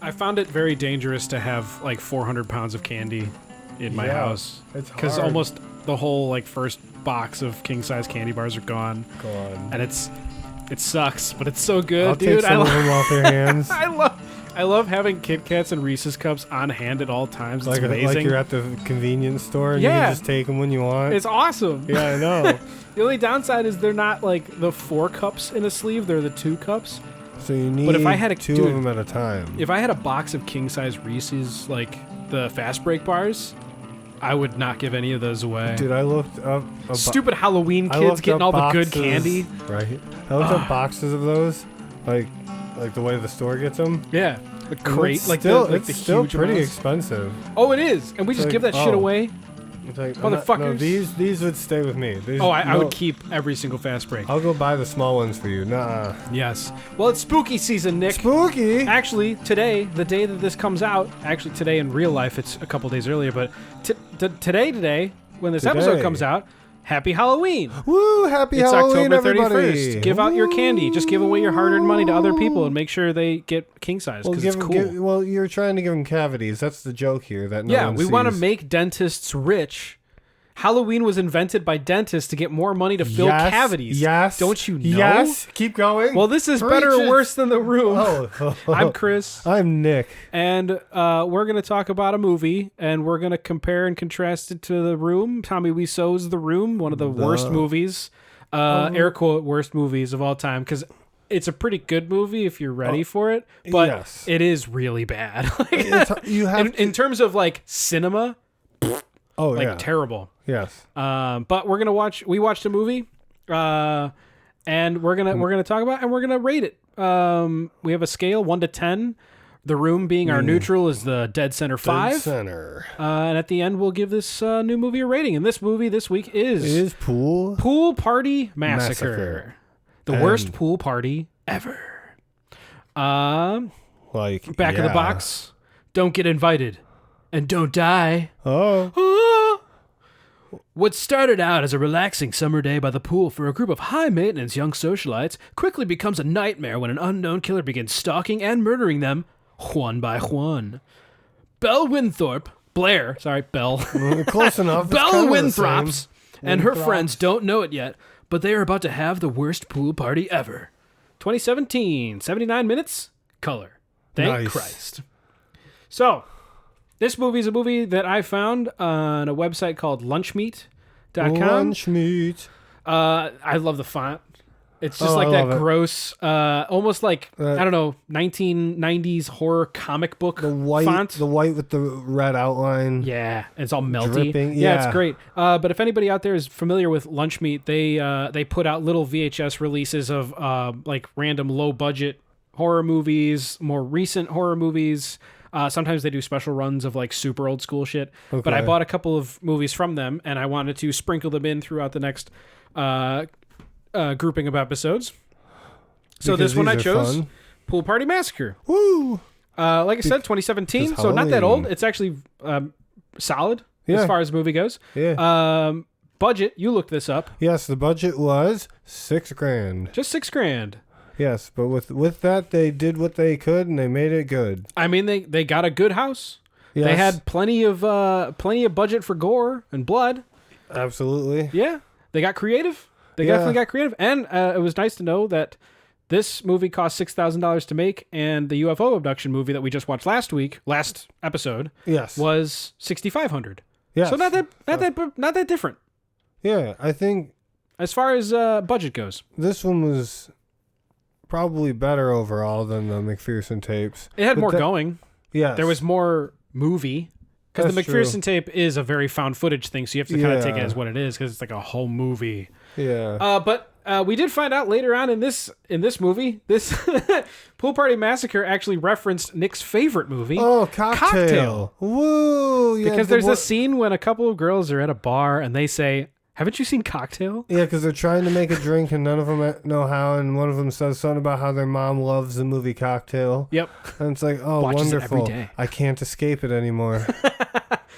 I found it very dangerous to have like 400 pounds of candy in my house. It's because hard. almost the whole like first box of king size candy bars are gone. And it sucks, but it's so good, I'll dude. take some of them off your hands. I love having Kit Kats and Reese's Cups on hand at all times. It's amazing. Like you're at the convenience store and you can just take them when you want. It's awesome. Yeah, I know. The only downside is they're not like the 4 cups in a sleeve; they're the 2 cups. So you need but if I had two of them at a time. If I had a box of king size Reese's, like the fast break bars, I would not give any of those away. Dude, I looked up... Stupid Halloween kids getting all the good candy. Right. I looked up boxes of those, like the way the store gets them. Yeah. The crate, it's like still, the it's still huge pretty amounts. expensive. Oh, it is. And we just give that shit away. It's like, motherfuckers. No, these would stay with me. I would keep every single fast break. I'll go buy the small ones for you. Nah. Yes. Well, it's spooky season, Nick. Spooky? Actually, today, the day that this comes out, actually today in real life, it's a couple days earlier, but today, when this episode comes out, Happy Halloween. Woo, happy Halloween, October 31st. everybody. Give out your candy. Just give away your hard-earned money to other people and make sure they get king size because it's cool. Well, you're trying to give them cavities. That's the joke here. That no one we want to sees. make dentists rich. Halloween was invented by dentists to get more money to fill cavities. Yes. Don't you know? Yes. Keep going. Well, this is better or worse than The Room. Oh. I'm Chris. I'm Nick. And we're going to talk about a movie, and we're going to compare and contrast it to The Room. Tommy Wiseau's The Room, one of the worst movies, air quote, worst movies of all time, because it's a pretty good movie if you're ready for it, but it is really bad. In terms of like cinema, terrible. Yes. But we watched a movie, and we're gonna talk about it, and we're gonna rate it. We have a scale 1 to 10. The Room being our neutral is the dead center 5. Dead center. And at the end we'll give this new movie a rating. And this movie this week is Pool Party Massacre. The worst pool party ever. Back of the box. Don't get invited. And don't die. What started out as a relaxing summer day by the pool for a group of high-maintenance young socialites quickly becomes a nightmare when an unknown killer begins stalking and murdering them one by one. Belle Winthrop, Close enough. Belle Winthrops and her friends don't know it yet, but they are about to have the worst pool party ever. 2017, 79 minutes, color. Thank Christ. So... this movie is a movie that I found on a website called lunchmeat.com. Lunchmeat. I love the font. It's just like that gross, almost like, I don't know, 1990s horror comic book font. The white with the red outline. Yeah, it's all melty. Dripping. Yeah, it's great. But if anybody out there is familiar with Lunchmeat, they put out little VHS releases of like random low-budget horror movies, more recent horror movies. Sometimes they do special runs of like super old school shit. Okay. But I bought a couple of movies from them, and I wanted to sprinkle them in throughout the next grouping of episodes. So this one I chose, fun. Pool Party Massacre. Woo! Like I said, 2017, so not that old. It's actually solid as far as the movie goes. Yeah. Budget, you looked this up. Yes, the budget was $6,000. Just $6,000. Yes, but with that, they did what they could, and they made it good. I mean, they got a good house. Yes. They had plenty of budget for gore and blood. Absolutely. Yeah, they got creative. They definitely got creative, and it was nice to know that this movie cost $6,000 to make, and the UFO abduction movie that we just watched last episode, was $6,500. Yes. So not that different. Yeah, I think as far as budget goes, this one was probably better overall than the McPherson tapes. It had more going. Yeah, there was more movie because the McPherson tape is a very found footage thing, so you have to kind of take it as what it is because it's like a whole movie. Yeah. But we did find out later on in this movie, this Pool Party Massacre actually referenced Nick's favorite movie. Oh, Cocktail. Woo! Yeah, because there's a scene when a couple of girls are at a bar and they say, "Haven't you seen Cocktail?" Yeah, because they're trying to make a drink and none of them know how, and one of them says something about how their mom loves the movie Cocktail. Yep. And it's like, oh, watches wonderful. it every day. I can't escape it anymore.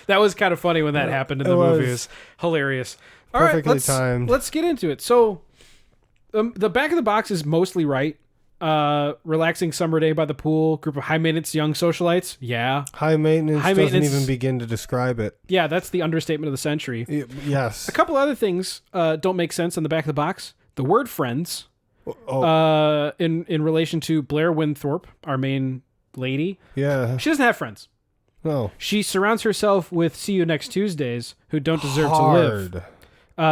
That was kind of funny when that happened in the movie. It was hilarious. Perfectly timed. Let's get into it. So, the back of the box is mostly right. relaxing summer day by the pool, group of high maintenance young socialites. Yeah. High maintenance doesn't even begin to describe it. Yeah, that's the understatement of the century. Yes. A couple other things don't make sense on the back of the box. The word friends, in relation to Blair Winthorpe, our main lady. Yeah. She doesn't have friends. No. She surrounds herself with see you next Tuesdays who don't deserve to live.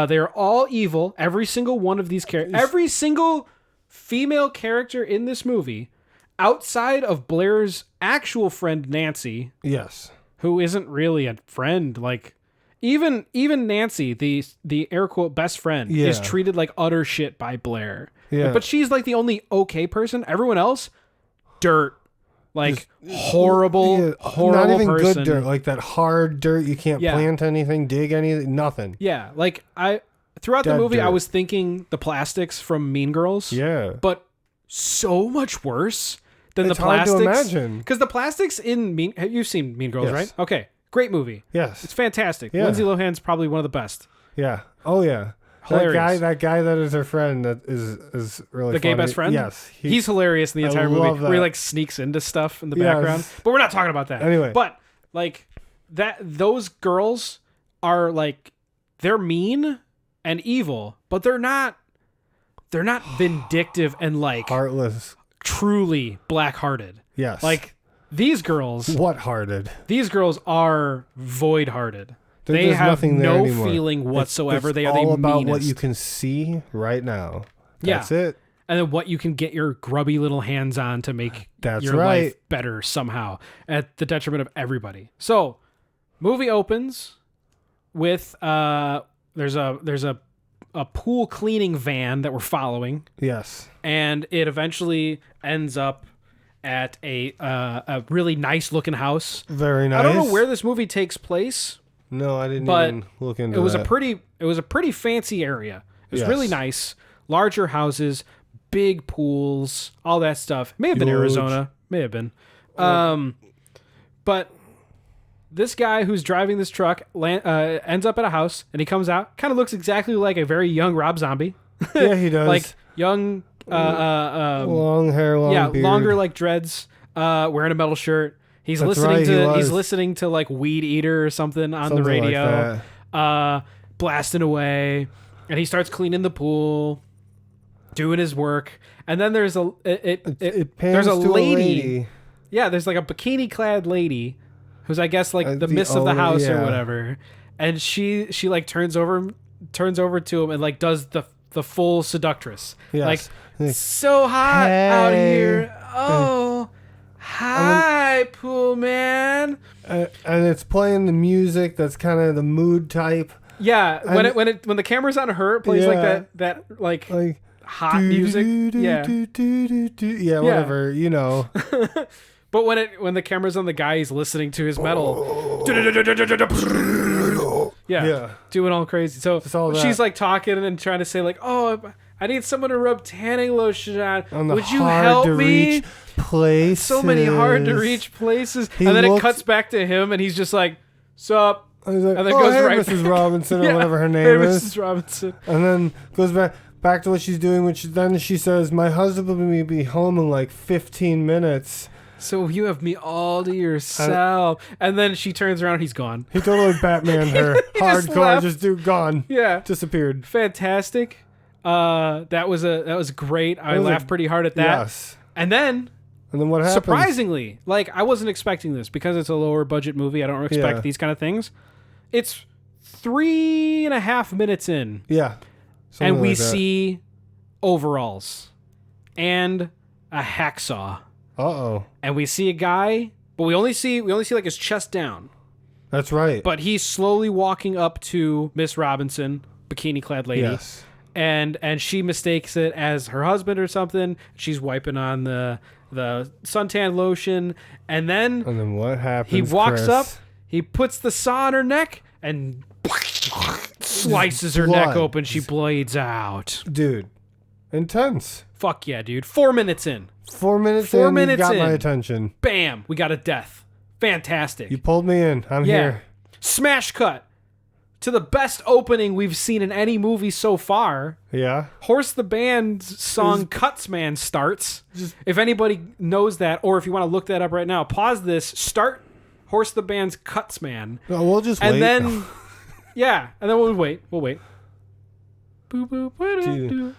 They are all evil. Every single one of these characters, every single female character in this movie, outside of Blair's actual friend Nancy. Yes. Who isn't really a friend. Like, even Nancy, the air quote best friend, is treated like utter shit by Blair. Yeah. But she's like the only okay person. Everyone else, dirt. Like, horrible not even person. Good dirt, like that hard dirt you can't plant anything, dig anything, nothing. Yeah, like throughout the movie, I was thinking the plastics from Mean Girls. Yeah, but so much worse than it's the plastics. Hard to imagine because the plastics in you've seen Mean Girls, right? Okay, great movie. Yes, it's fantastic. Yeah. Lindsay Lohan's probably one of the best. Yeah. Oh yeah. Hilarious. That guy that is her friend that is really the gay funny. Best friend. Yes, he's hilarious in the entire movie. That. Where he like sneaks into stuff in the background. But we're not talking about that anyway. But like those girls are like they're mean and evil, but they're not vindictive and like heartless, truly black-hearted. Yes, like these girls. What hearted? These girls are void-hearted. They have no feeling whatsoever. It's they are all the about meanest. what you can see right now. That's it. And then what you can get your grubby little hands on to make your life better somehow at the detriment of everybody. So, movie opens with there's a pool cleaning van that we're following. Yes. And it eventually ends up at a really nice looking house. Very nice. I don't know where this movie takes place. No, I didn't even look into it. It was a pretty fancy area. It was really nice. Larger houses, big pools, all that stuff. May have been Arizona. May have been. But this guy who's driving this truck ends up at a house, and he comes out. Kind of looks exactly like a very young Rob Zombie. Yeah, he does. Like young, long hair, long beard. Longer like dreads. Wearing a metal shirt. He's listening to like Weed Eater or something on the radio, like blasting away, and he starts cleaning the pool, doing his work, and then there's a lady. Yeah, there's like a bikini clad lady, who's I guess like the miss of the house or whatever, and she like turns over to him and like does the full seductress, like so hot out here, oh. Hi, pool man. And it's playing the music that's kind of the mood type. Yeah, when the camera's on her, it plays like that hot music. Yeah, whatever, you know. But when the camera's on the guy, he's listening to his metal. Doing all crazy. So she's like talking and trying to say like, oh, I need someone to rub tanning lotion on. Would you help me? Places. So many hard to reach places. And then it cuts back to him and he's just like, sup? And, like, and then goes right Mrs. Robinson or whatever her name is. Mrs. Robinson. And then goes back to what she's doing, which then she says, my husband will be home in like 15 minutes. So you have me all to yourself. And then she turns around, he's gone. He totally Batman her. Hardcore, just dude gone. Yeah. Disappeared. Fantastic. That was great. I laughed pretty hard at that. Yes. And then what happens? Surprisingly, like I wasn't expecting this because it's a lower budget movie. I don't expect these kind of things. It's 3.5 minutes in. Yeah. And we see overalls and a hacksaw. Uh-oh. And we see a guy, but we only see like his chest down. That's right. But he's slowly walking up to Miss Robinson, bikini-clad lady. Yes. And she mistakes it as her husband or something. She's wiping on the suntan lotion, and then what happens? He walks Chris? up, he puts the saw on her neck, and slices her neck open. She blades out. Dude, intense. Fuck yeah, dude. 4 minutes in. 4 minutes. 4 minutes you got in. my attention. Bam, we got a death. Fantastic. You pulled me in. I'm here. Smash cut to the best opening we've seen in any movie so far. Yeah. Horse the Band's song Cuts Man starts. If anybody knows that, or if you want to look that up right now, pause this, start Horse the Band's Cuts Man. No, we'll just and wait. Then, yeah, and then we'll wait. We'll wait. Boop, boop, boop,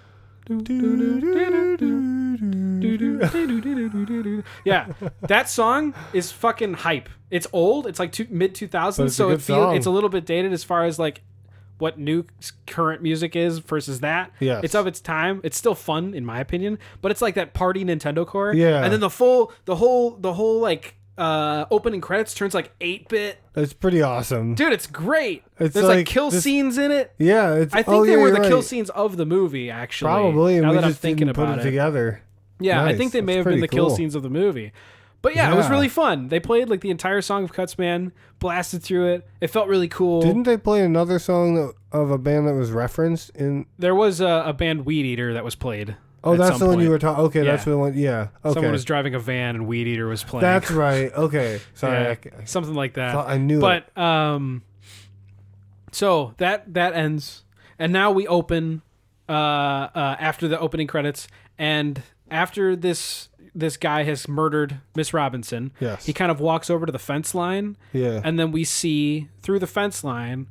yeah, that song is fucking hype. It's old. It's like mid 2000s, so it's a little bit dated as far as like what new current music is versus that. Yes. It's of its time. It's still fun in my opinion, but it's like that party Nintendo core. Yeah. And then the whole like opening credits turns like 8-bit. It's pretty awesome. Dude, it's great. It's There's like kill scenes in it. Yeah, I think they were the kill scenes of the movie, actually. Probably, and now we that just I'm thinking didn't put about it together. Yeah, Nice. I think they may That's have been the pretty kill cool. scenes of the movie. But yeah, it was really fun. They played like the entire song of Cuts Man, blasted through it. It felt really cool. Didn't they play another song of a band that was referenced in? There was a band Weed Eater that was played. Oh, that's the one you were talking. Okay, Yeah. that's the one. Yeah. Okay. Someone was driving a van and Weed Eater was playing. That's right. Okay. Sorry. Yeah, something like that. I knew but, it. so that ends, and now we open after the opening credits, and after this guy has murdered Miss Robinson, Yes. he kind of walks over to the fence line, Yeah. and then we see through the fence line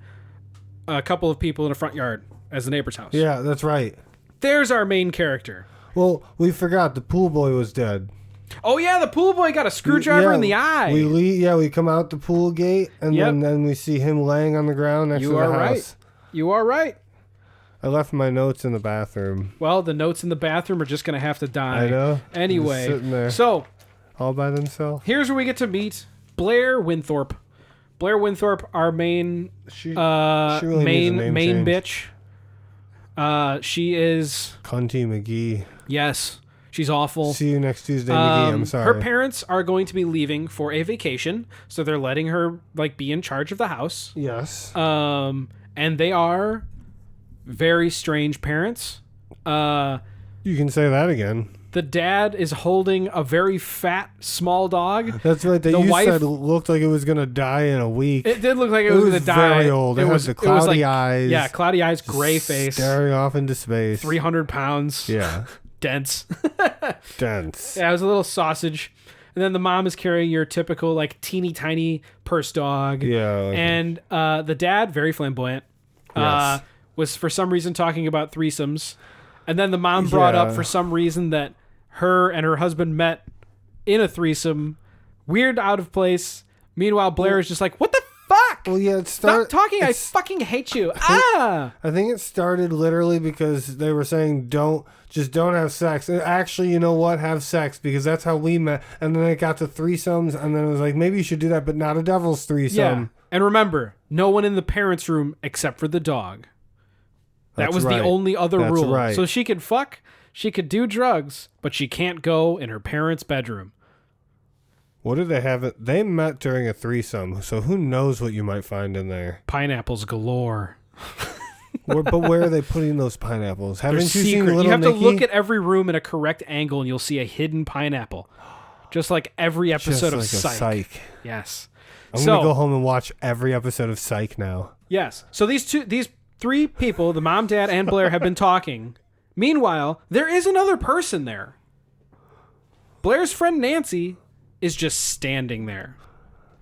a couple of people in a front yard as the neighbor's house. Yeah, that's right. There's our main character. Well, we forgot the pool boy was dead. Oh yeah, the pool boy got a screwdriver in the eye. We come out the pool gate, and then we see him laying on the ground next to the house. You are right. I left my notes in the bathroom. Well, the notes in the bathroom are just going to have to die. I know. Anyway, Just sitting there. So All by themselves. here's where we get to meet Blair Winthorpe. Blair Winthorpe, our main She really needs a name main change. bitch. She is Cunty McGee. yes, she's awful. See you next Tuesday, McGee. I'm sorry. Her parents are going to be leaving for a vacation, so they're letting her like be in charge of the house. Yes. And they are very strange parents. You can say that again. The dad is holding a very fat, small dog. That's right. The wife said it looked like it was going to die in a week. It did look like it was going to die. Very old. It has the cloudy eyes. Yeah, cloudy eyes, gray face. Staring off into space. 300 pounds. Yeah. Dense. Dense. Yeah, it was a little sausage. And then the mom is carrying your typical, like, teeny tiny purse dog. Yeah. And the dad, very flamboyant, Yes. was for some reason talking about threesomes. And then the mom brought up for some reason that her and her husband met in a threesome. Weird, out of place. Meanwhile, Blair is just like, what the fuck? Well, yeah, Stop talking. I fucking hate you. I think it started literally because they were saying don't have sex. And actually, you know what? Have sex, because that's how we met. And then it got to threesomes, and then it was like, maybe you should do that, but not a devil's threesome. Yeah. And remember, no one in the parents' room except for the dog. That That's was right. the only other That's rule. right. So she could fuck, she could do drugs, but she can't go in her parents' bedroom. What did they have? They met during a threesome, so who knows what you might find in there. Pineapples galore. But where are they putting those pineapples? Haven't They're you seen secret. Little You have Nicky? to look at every room in a correct angle and you'll see a hidden pineapple. Just like every episode of Psych. Yes. I'm going to go home and watch every episode of Psych now. Yes. So these three people, the mom, dad, and Blair, have been talking. Meanwhile, there is another person there. Blair's friend Nancy is just standing there.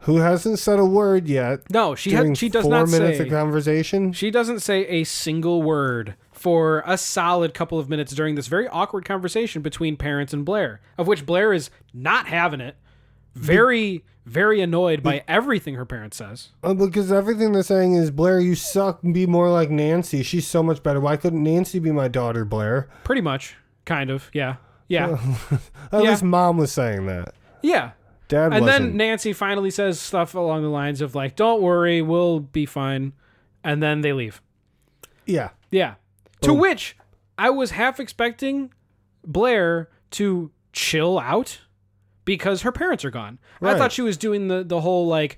Who hasn't said a word yet? No, she does 4 not minutes say. of conversation. She doesn't say a single word for a solid couple of minutes during this very awkward conversation between parents and Blair, of which Blair is not having it. Very, very annoyed by everything her parents says. Because everything they're saying is, Blair, you suck. Be more like Nancy. She's so much better. Why couldn't Nancy be my daughter, Blair? Pretty much. Kind of. Yeah. Yeah. At least Mom was saying that. Yeah. Dad and wasn't. then Nancy finally says stuff along the lines of like, don't worry, we'll be fine. And then they leave. Yeah. Yeah. To which I was half expecting Blair to chill out because her parents are gone. Right. I thought she was doing the whole like,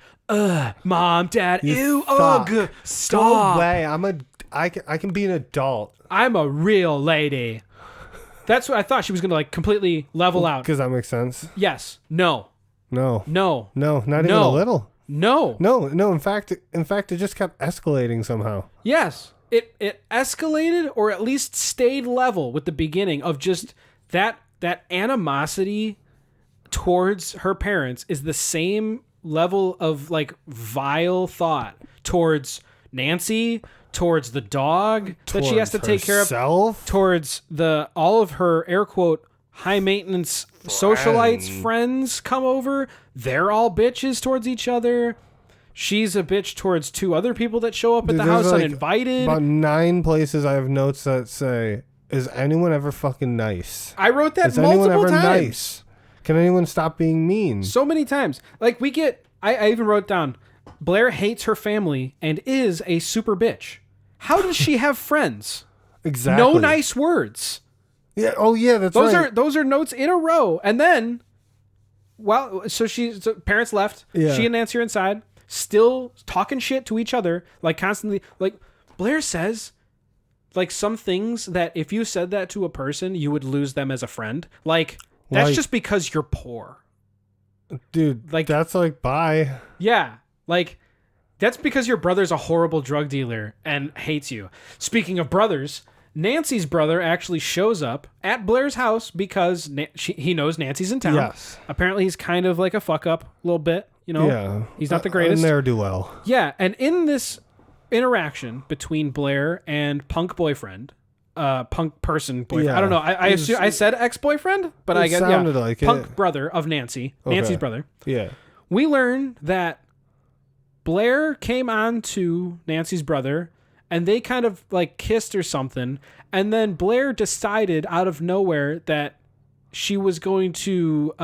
mom, dad, You ew, fuck. ugh, stop. Go away. I can be an adult. I'm a real lady. That's what I thought. She was going to like completely level out. Because that makes sense. Yes. No. No. No. No, not even a little. No. No. In fact, it just kept escalating somehow. Yes. It escalated, or at least stayed level with the beginning of just that animosity towards her parents is the same level of like vile thought towards Nancy, towards the dog that she has to take care of, towards all of her air quote high maintenance socialites friends come over. They're all bitches towards each other. She's a bitch towards 2 other people that show up at the house uninvited. About 9 places I have notes that say, "Is anyone ever fucking nice?" I wrote that multiple anyone ever times. Nice? Can anyone stop being mean? So many times. Like I even wrote down, Blair hates her family and is a super bitch. How does she have friends? Exactly. No nice words. Yeah. Oh yeah, that's right. Those are notes in a row. And then, so parents left. Yeah. She and Nancy are inside, still talking shit to each other, like constantly. Like Blair says, like some things that if you said that to a person, you would lose them as a friend. Like that's just because you're poor. Dude, like that's like bye. Yeah, like that's because your brother's a horrible drug dealer and hates you. Speaking of brothers, Nancy's brother actually shows up at Blair's house because he knows Nancy's in town. Yes. Apparently he's kind of like a fuck up a little bit, you know. Yeah. He's not the greatest. Ne'er-do-well. Yeah, and in this interaction between Blair and punk boyfriend, punk person boyfriend. Yeah. I don't know. I said ex-boyfriend, but I guess sounded like punk brother of Nancy. Okay. Nancy's brother. Yeah. We learn that Blair came on to Nancy's brother and they kind of like kissed or something, and then Blair decided out of nowhere that she was going to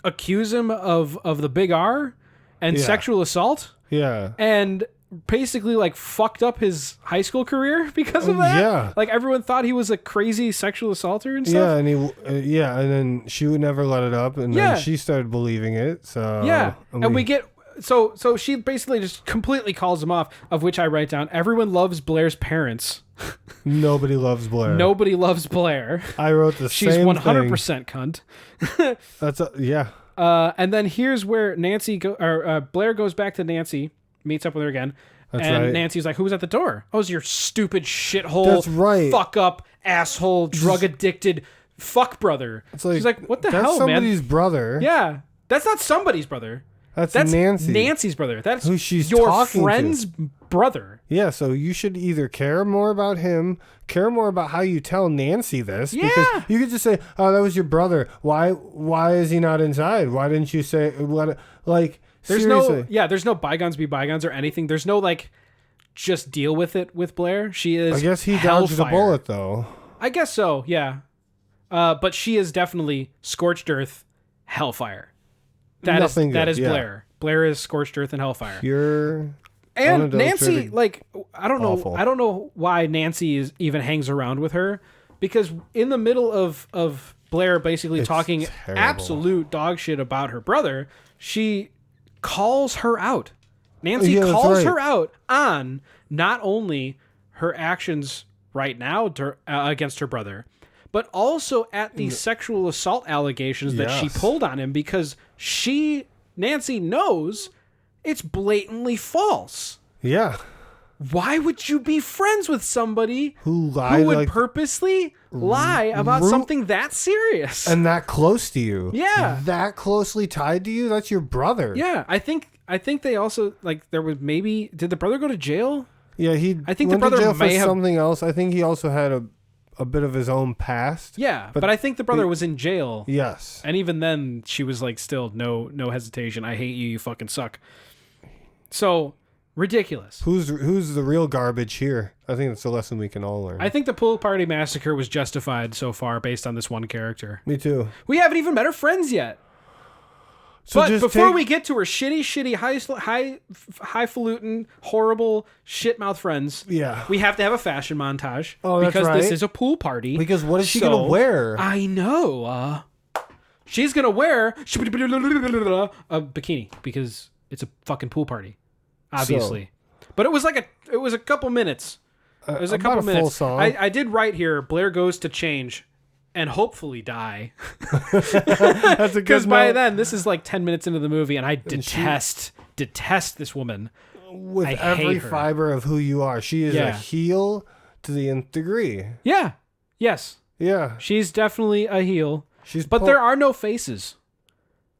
accuse him of the big R and sexual assault. Yeah. And basically like fucked up his high school career because of that. Yeah. Like everyone thought he was a crazy sexual assaulter and stuff. Yeah, and and then she would never let it up, and then she started believing it. So yeah, and we get so she basically just completely calls him off. Of which I write down: everyone loves Blair's parents. Nobody loves Blair. Nobody loves Blair. I wrote the She's same 100% cunt. That's yeah. And then here's where Blair goes back to Nancy, meets up with her again. That's and right. Nancy's like, "Who was at the door?" "Oh, it was your stupid shithole, that's right, fuck up, asshole, drug addicted, fuck brother." It's like, she's like, "What the hell, man? That's somebody's brother." Yeah, that's not somebody's brother. That's Nancy. Nancy's brother. That's who she's your talking friend's to. Brother. Yeah, so you should either care more about him, care more about how you tell Nancy this. Yeah. Because you could just say, "Oh, that was your brother. Why is he not inside? Why didn't you say what?" Like, there's seriously. there's no bygones be bygones or anything. There's no like, just deal with it with Blair. She is. I guess he dodged the bullet though. I guess so. Yeah. But she is definitely scorched earth, hellfire. That is Blair. Blair is scorched earth and hellfire. Pure. And Nancy, like, I don't know. Awful. I don't know why Nancy even hangs around with her, because in the middle of Blair basically talking absolute dog shit about her brother, she calls her out. Nancy calls her out on not only her actions right now against her brother, but also at the sexual assault allegations that she pulled on him, because Nancy knows it's blatantly false. Yeah. Why would you be friends with somebody who would purposely lie about something that serious and that close to you? Yeah. That closely tied to you? That's your brother. Yeah. I think they also, like, there was maybe, did the brother go to jail? Yeah, I think the brother may for something else. I think he also had a bit of his own past. Yeah, but I think the brother was in jail. Yes. And even then, she was like, still, no hesitation. I hate you, you fucking suck. So, ridiculous. Who's the real garbage here? I think that's a lesson we can all learn. I think the pool party massacre was justified so far based on this one character. Me too. We haven't even met her friends yet. So but before we get to her shitty, highfalutin, horrible, shitmouth friends, we have to have a fashion montage. Oh, that's because right. this is a pool party. Because what is she going to wear? I know. She's going to wear a bikini because it's a fucking pool party, obviously. But it was a couple minutes. It was a couple minutes. Full song. I did write here, Blair goes to change and hopefully die. That's a good Because by note. then, this is like 10 minutes into the movie, and I detest this woman. With I every hate her. fiber of who you are. She is a Yeah. heel to the nth degree. Yeah. Yes. Yeah. She's definitely a heel. She's But there are no faces.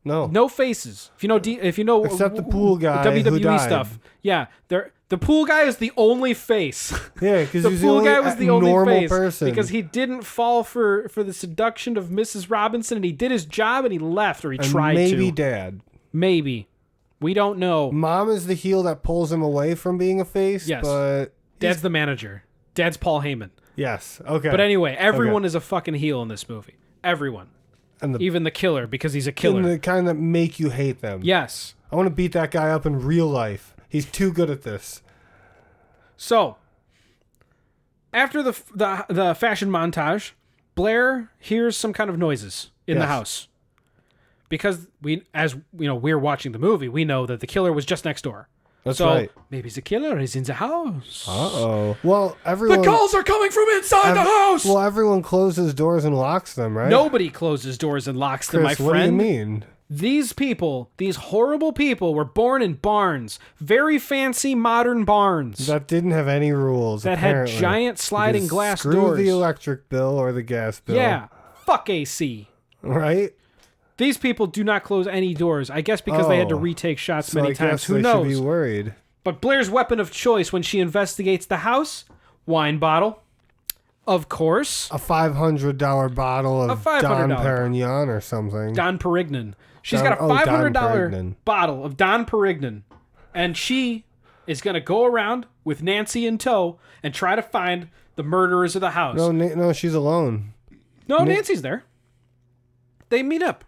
no. No faces. If you know Except the pool guy WWE who died. stuff. Yeah. The pool guy is the only face. Yeah, because The he's pool the only guy was the only normal face person. because he didn't fall for the seduction of Mrs. Robinson, and he did his job and he left, or he And tried maybe to. dad. Maybe. We don't know. Mom is the heel that pulls him away from being a face. Yes. But Dad's the manager. Dad's Paul Heyman. yes. Okay. But anyway, everyone is a fucking heel in this movie. Everyone. and Even the killer, because he's a killer. and the kind that make you hate them. Yes. I want to beat that guy up in real life. He's too good at this. So, after the fashion montage, Blair hears some kind of noises in the Yes. house. Because we're watching the movie, we know that the killer was just next door. That's So right. maybe the killer is in the house. Uh-oh. Well, everyone... The calls are coming from inside the house. Well, everyone closes doors and locks them, right? Nobody closes doors and locks them, my Chris, what do you friend. mean? These people, these horrible people, were born in barns, very fancy modern barns That didn't have any rules, that apparently. had giant sliding Because glass screw doors. the electric bill or the gas bill. Yeah, fuck AC. Right? These people do not close any doors. I guess because they had to Oh. retake shots So many I times. guess Who they knows? should be worried. But Blair's weapon of choice when she investigates the house, wine bottle, of course, A $500 bottle of $500 Don bottle. Perignon or something. Don Perignon. She's Don- got a oh, Don $500 Perignon. bottle of Don Perignon, and she is going to go around with Nancy in tow and try to find the murderers of the house. No, she's alone. No, Nancy's there. They meet up.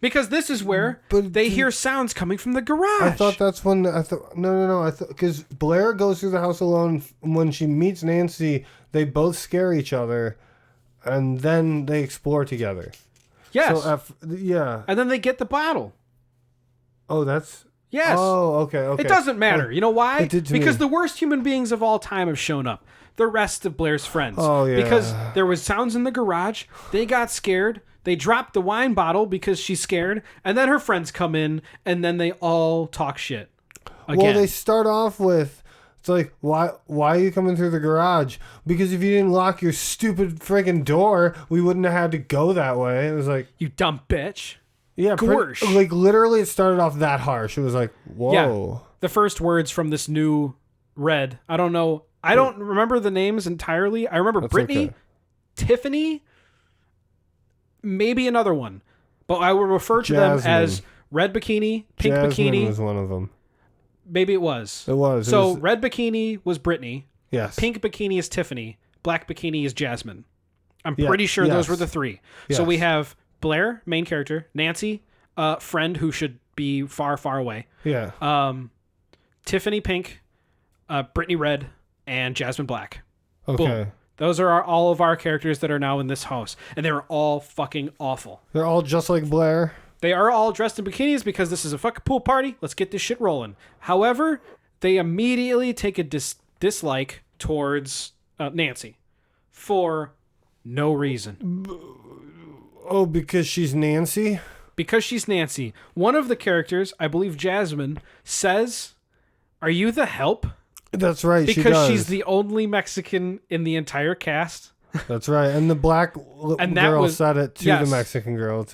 Because this is where But they hear sounds coming from the garage. I thought that's when I thought no. I thought because Blair goes through the house alone. When she meets Nancy, they both scare each other, and then they explore together. Yes. So yeah. And then they get the bottle. Oh, that's. Yes. Oh, okay. It doesn't matter. You know why? It did to Because me. the worst human beings of all time have shown up. The rest of Blair's friends. Oh, yeah. Because there was sounds in the garage. They got scared. They dropped the wine bottle because she's scared. And then her friends come in, and then they all talk shit. Again. Well, they start off with, it's like, why are you coming through the garage? Because if you didn't lock your stupid friggin' door, we wouldn't have had to go that way. It was like, You dumb bitch. yeah, Gorsh. like literally it started off that harsh. It was like, whoa. Yeah. The first words from this new Red. I don't know. I don't remember the names entirely. I remember That's Brittany, okay. Tiffany, maybe another one. But I will refer to them Jasmine. as red bikini, pink Jasmine bikini. was one of them. Maybe it was. It was. So It was, red bikini was Brittany. yes. Pink bikini is Tiffany. Black bikini is Jasmine. I'm Yeah, pretty sure those yes. were the three. So Yes. we have Blair, main character, Nancy, friend who should be far, far away. Yeah. Tiffany Pink, Brittany Red, and Jasmine Black. Okay. Boom. Those are all of our characters that are now in this house. And they were all fucking awful. They're all just like Blair. They are all dressed in bikinis because this is a fucking pool party. Let's get this shit rolling. However, they immediately take a dislike towards Nancy for no reason. Oh, because she's Nancy? Because she's Nancy. One of the characters, I believe Jasmine, says, "Are you the help?" That's right. she Because does. she's the only Mexican in the entire cast. That's right. And the black And that girl was- said it to yes. the Mexican girl.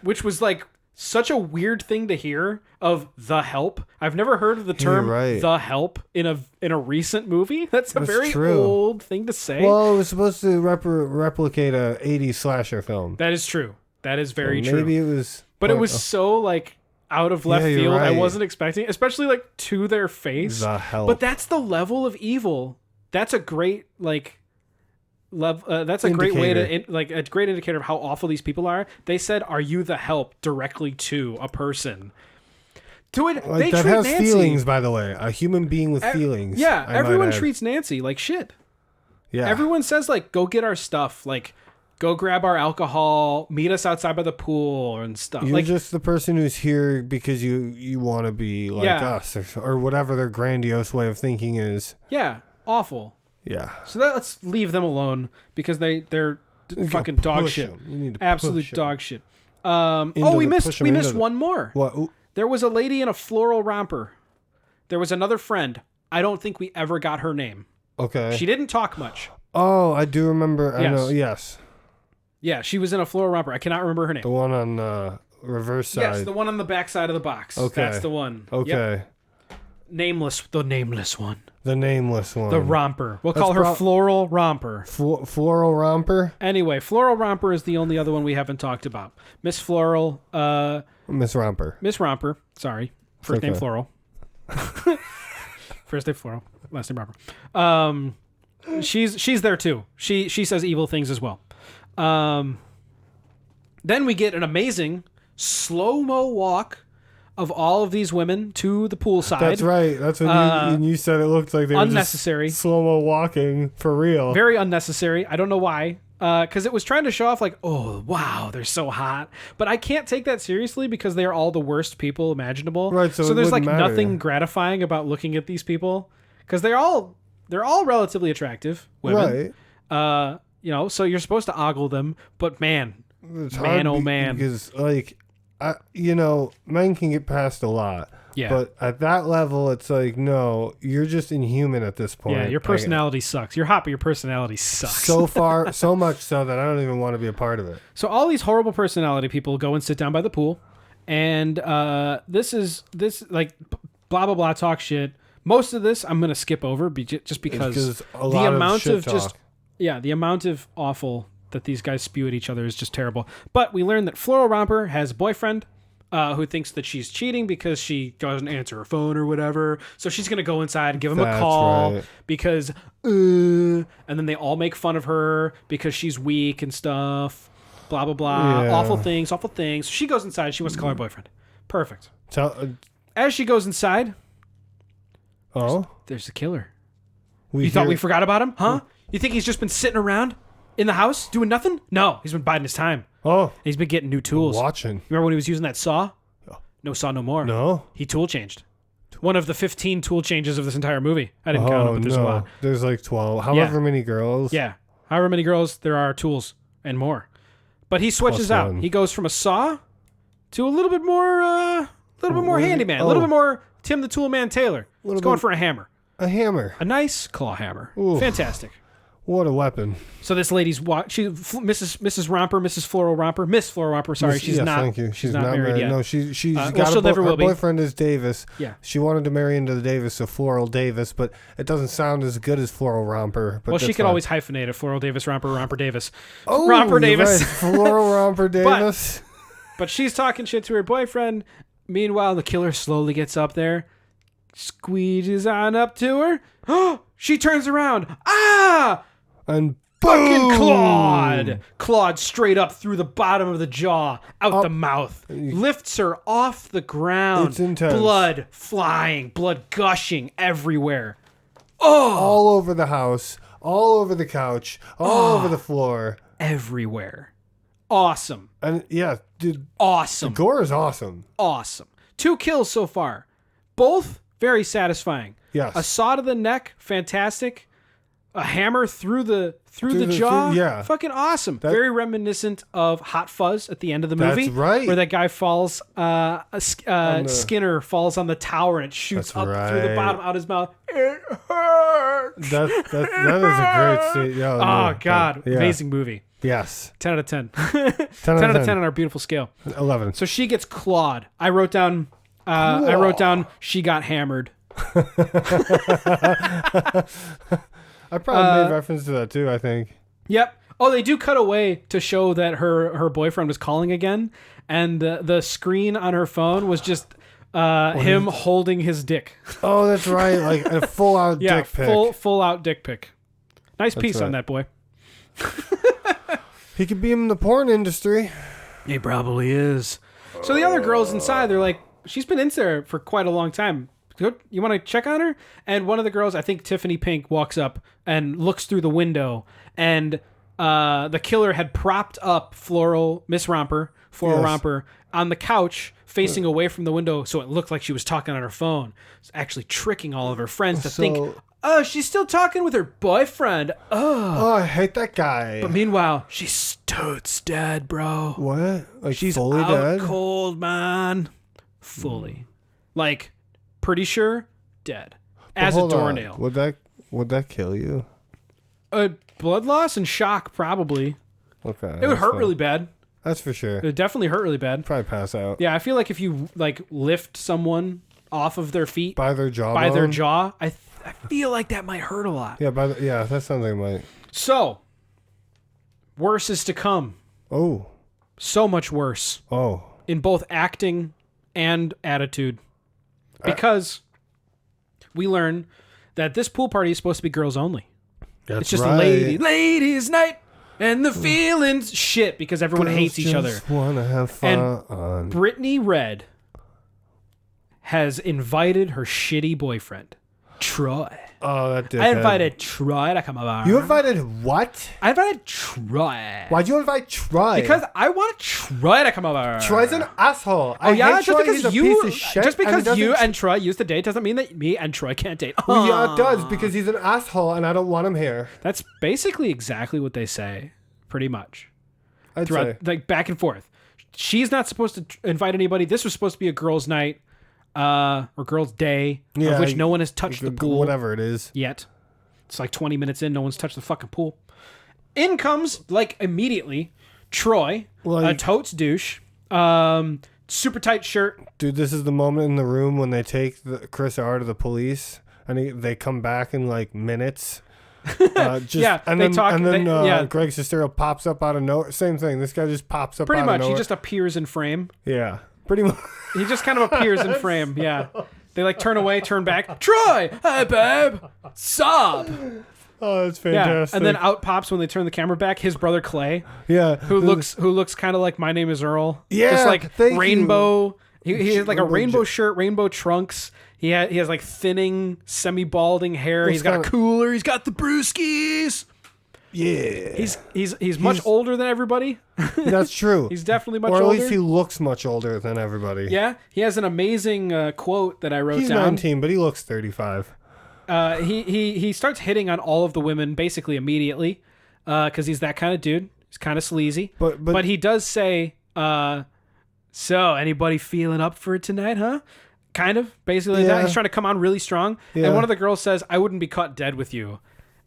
Which was like such a weird thing to hear of the help. I've never heard of the term right. the help in a recent movie. That's a very true. old thing to say. Well, it was supposed to replicate a 80s slasher film. That is true. That is very So true. maybe it was... But it was so like out of left Yeah, you're field. I right. wasn't expecting, especially like to their face. The help. But that's the level of evil. That's a great like that's a great way to like a great indicator of how awful these people are. They said, "Are you the help?" directly to a person. To it, Like, they that treat has Nancy, feelings, by the way. A human being with feelings. Yeah, I might everyone add. treats Nancy like shit. Yeah. Everyone says like, "Go get our stuff," like, "Go grab our alcohol, meet us outside by the pool," and stuff. You're like, just the person who's here because you want to be like Yeah. us or whatever their grandiose way of thinking is. yeah, awful. Yeah. So let's leave them alone because they're fucking dog shit. You need to Absolute push 'em. dog shit. We push 'em missed into one more. What? Ooh, There was a lady in a floral romper. There was another friend. I don't think we ever got her name. okay. She didn't talk much. Oh, I do remember. I Yes. know. Yes. Yeah, she was in a floral romper. I cannot remember her name. The one on reverse side. Yes, the one on the back side of the box. Okay. That's the one. Okay. Yep. The nameless one. The nameless one. The romper. We'll That's call her Floral Romper. Floral romper. Anyway, Floral Romper is the only other one we haven't talked about. Miss Floral, Miss Romper. Miss Romper. Sorry. First name okay. Floral. First name Floral. Last name Romper. She's there too. She says evil things as well. Then we get an amazing slow-mo walk of all of these women to the poolside. That's right. That's when you said it looked like they unnecessary. were just slow-mo walking for real. Very unnecessary. I don't know why. Because it was trying to show off like, oh, wow, they're so hot. But I can't take that seriously because they are all the worst people imaginable. Right, so there's it like wouldn't matter. nothing gratifying about looking at these people. Because they're all relatively attractive women. Right. So you're supposed to ogle them. But man, It's man, hard oh man. Because men can get past a lot. Yeah. But at that level, it's like, no, you're just inhuman at this point. Yeah, your personality sucks. You're hot, but your personality sucks. So much so that I don't even want to be a part of it. So all these horrible personality people go and sit down by the pool, and this like blah blah blah talk shit. Most of this I'm gonna skip over just because the amount of just the amount of awful that these guys spew at each other is just terrible. But we learned that Floral Romper has a boyfriend who thinks that she's cheating because she doesn't answer her phone or whatever. So she's going to go inside and give him a call because, and then they all make fun of her because she's weak and stuff, blah, blah, blah. Yeah. Awful things. She goes inside. She wants to call her boyfriend. Perfect. As she goes inside, there's a killer. You thought we forgot about him? Huh? You think he's just been sitting around in the house doing nothing? No, he's been biding his time. Oh. And he's been getting new tools. Watching. Remember when he was using that saw? No saw, no more. No. He tool changed. One of the 15 tool changes of this entire movie. I didn't count them, but there's a lot. There's like 12. However many girls. Yeah. However many girls there are tools and more. But he switches out. One. He goes from a saw to a little bit more handyman. A little bit more Tim the Tool Man Taylor. He's going for a hammer. A hammer. A nice claw hammer. Oof. Fantastic. What a weapon. So this lady's Mrs. Romper, Mrs. Floral Romper, Miss Floral Romper. Sorry, she's not. Thank you. She's not married yet. No, she's got she'll never will her be. boyfriend is Davis. Yeah. She wanted to marry into the Davis, so Floral Davis, but it doesn't sound as good as Floral Romper. But well, she could always hyphenate it. Floral Davis, Romper Davis. Oh, Romper Davis. Right. Floral Romper Davis. But she's talking shit to her boyfriend. Meanwhile, the killer slowly gets up there, squeezes on up to her. She turns around. Ah! And fucking clawed straight up through the bottom of the jaw, out the mouth, lifts her off the ground. It's intense. Blood flying, blood gushing everywhere. All over the house, all over the couch, all over the floor, everywhere. Awesome. And yeah, dude, awesome. The gore is awesome. 2 kills so far, both very satisfying. Yes. A saw to the neck, fantastic. A hammer through the jaw, fucking awesome. Very reminiscent of Hot Fuzz at the end of the movie. That's right. Where that guy falls, Skinner falls on the tower and it shoots up through the bottom out his mouth. It hurts. That is a great scene. Oh, God. Amazing movie. Yes. 10 out of 10. 10 out of 10 on our beautiful scale. 11. So she gets clawed. I wrote down, she got hammered. I probably made reference to that too, I think. Yep. Oh, they do cut away to show that her boyfriend was calling again, and the screen on her phone was just him holding his dick. Oh, that's right. Like a full out dick pic. Full out dick pic. Nice piece on that boy. He could be in the porn industry. He probably is. So the other girls inside, they're like, she's been in there for quite a long time. You want to check on her? And one of the girls, I think Tiffany Pink, walks up and looks through the window, and the killer had propped up Miss Romper, Floral Romper, on the couch, facing away from the window, so it looked like she was talking on her phone. It's actually tricking all of her friends to think, oh, she's still talking with her boyfriend. Oh, I hate that guy. But meanwhile, she's totes dead, bro. What? Like she's fully out dead? cold, man. Fully. Like, pretty sure, dead. As a doornail. Would that kill you? Blood loss and shock, probably. Okay. It would hurt really bad. That's for sure. It would definitely hurt really bad. Probably pass out. Yeah, I feel like if you like lift someone off of their feet by their jaw, I feel like that might hurt a lot. Yeah, that sounds like it might. So, worse is to come. Oh. So much worse. Oh. In both acting and attitude. Because we learn that this pool party is supposed to be girls only. That's it's just ladies' night. And the feelings shit because everyone hates each other. Wanna have fun. And Brittany Red has invited her shitty boyfriend, Troy. Oh, that dickhead. I invited Troy to come over. You invited what? I invited Troy. Why'd you invite Troy? Because I want Troy to come over. Troy's an asshole. Oh yeah, just because you and Troy used to date doesn't mean that me and Troy can't date. Well, yeah, it does because he's an asshole and I don't want him here. That's basically exactly what they say, pretty much. I'd say. Like back and forth. She's not supposed to invite anybody. This was supposed to be a girls' night. Or girls' day, of which no one has touched the pool. Whatever it is. Yet. It's like 20 minutes in, no one's touched the fucking pool. In comes, like, immediately, Troy, a totes douche, super tight shirt. Dude, this is the moment in the room when they take Chris R to the police, and they come back in, like, minutes. And then Greg Sestero pops up out of nowhere. Same thing. This guy just pops up pretty out much, of nowhere. He just appears in frame. Yeah. Pretty much. He just kind of appears in frame, yeah. They like turn away, turn back. Troy! Hey, babe! Sob! Oh, that's fantastic. Yeah. And then out pops when they turn the camera back his brother Clay. Yeah. Who looks kind of like My Name is Earl. Yeah. Just like rainbow. He has like a rainbow shirt, rainbow trunks. He has like thinning, semi-balding hair. He's got a cooler. He's got the brewskis. Yeah. He's much older than everybody. That's true. He's definitely much older. Or at least he looks much older than everybody. Yeah. He has an amazing quote that I wrote down. He's 19, but he looks 35. He starts hitting on all of the women basically immediately because he's that kind of dude. He's kind of sleazy. But he does say, so anybody feeling up for it tonight, huh? Kind of. Basically like that. He's trying to come on really strong. Yeah. And one of the girls says, I wouldn't be caught dead with you.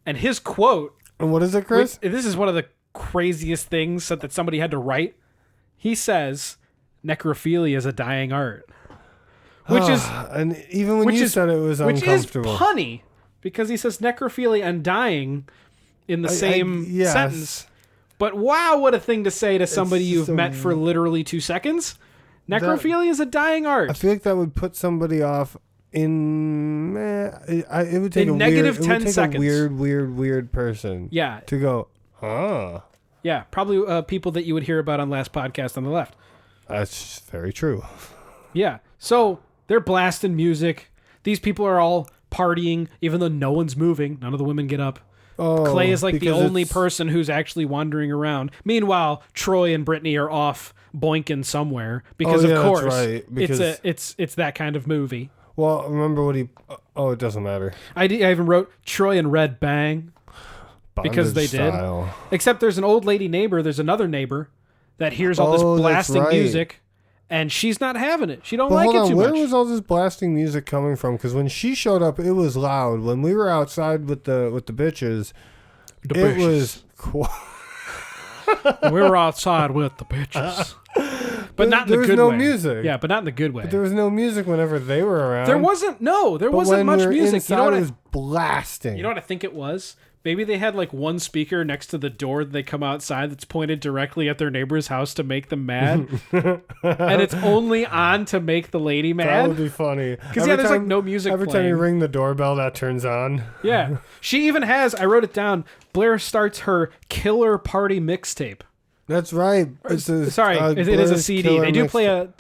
And his quote... And what is it, Chris? This is one of the craziest things that somebody had to write. He says, necrophilia is a dying art. Which is... And even when you said it was uncomfortable. Which is punny. Because he says necrophilia and dying in the same sentence. But wow, what a thing to say to somebody you've met for literally 2 seconds. Necrophilia is a dying art. I feel like that would put somebody off... it would take negative 10 seconds. A weird person. Yeah. To go, huh? Yeah, probably people that you would hear about on last podcast on the left. That's very true. Yeah. So they're blasting music. These people are all partying, even though no one's moving. None of the women get up. Oh, Clay is like the only person who's actually wandering around. Meanwhile, Troy and Brittany are off boinking somewhere because of course that's right. It's that kind of movie. Well, remember what he... Oh, it doesn't matter. I even wrote Troy and Red bang. Bondage because they style. did. Except there's an old lady neighbor. There's another neighbor that hears all this blasting music. And she's not having it. She don't like it too much. Where was all this blasting music coming from? Because when she showed up, it was loud. When we were outside with the bitches, was... We were outside with the bitches. But not in the good way. There was no music. Yeah, but not in the good way. But there was no music whenever they were around. There wasn't much music. Inside, it was blasting. You know what I think it was? Maybe they had like one speaker next to the door that they come outside that's pointed directly at their neighbor's house to make them mad. And it's only on to make the lady mad. That would be funny. Because there's like no music Every time you ring the doorbell, that turns on. Yeah. She even has, I wrote it down, Blair starts her killer party mixtape. That's right. It is a CD. They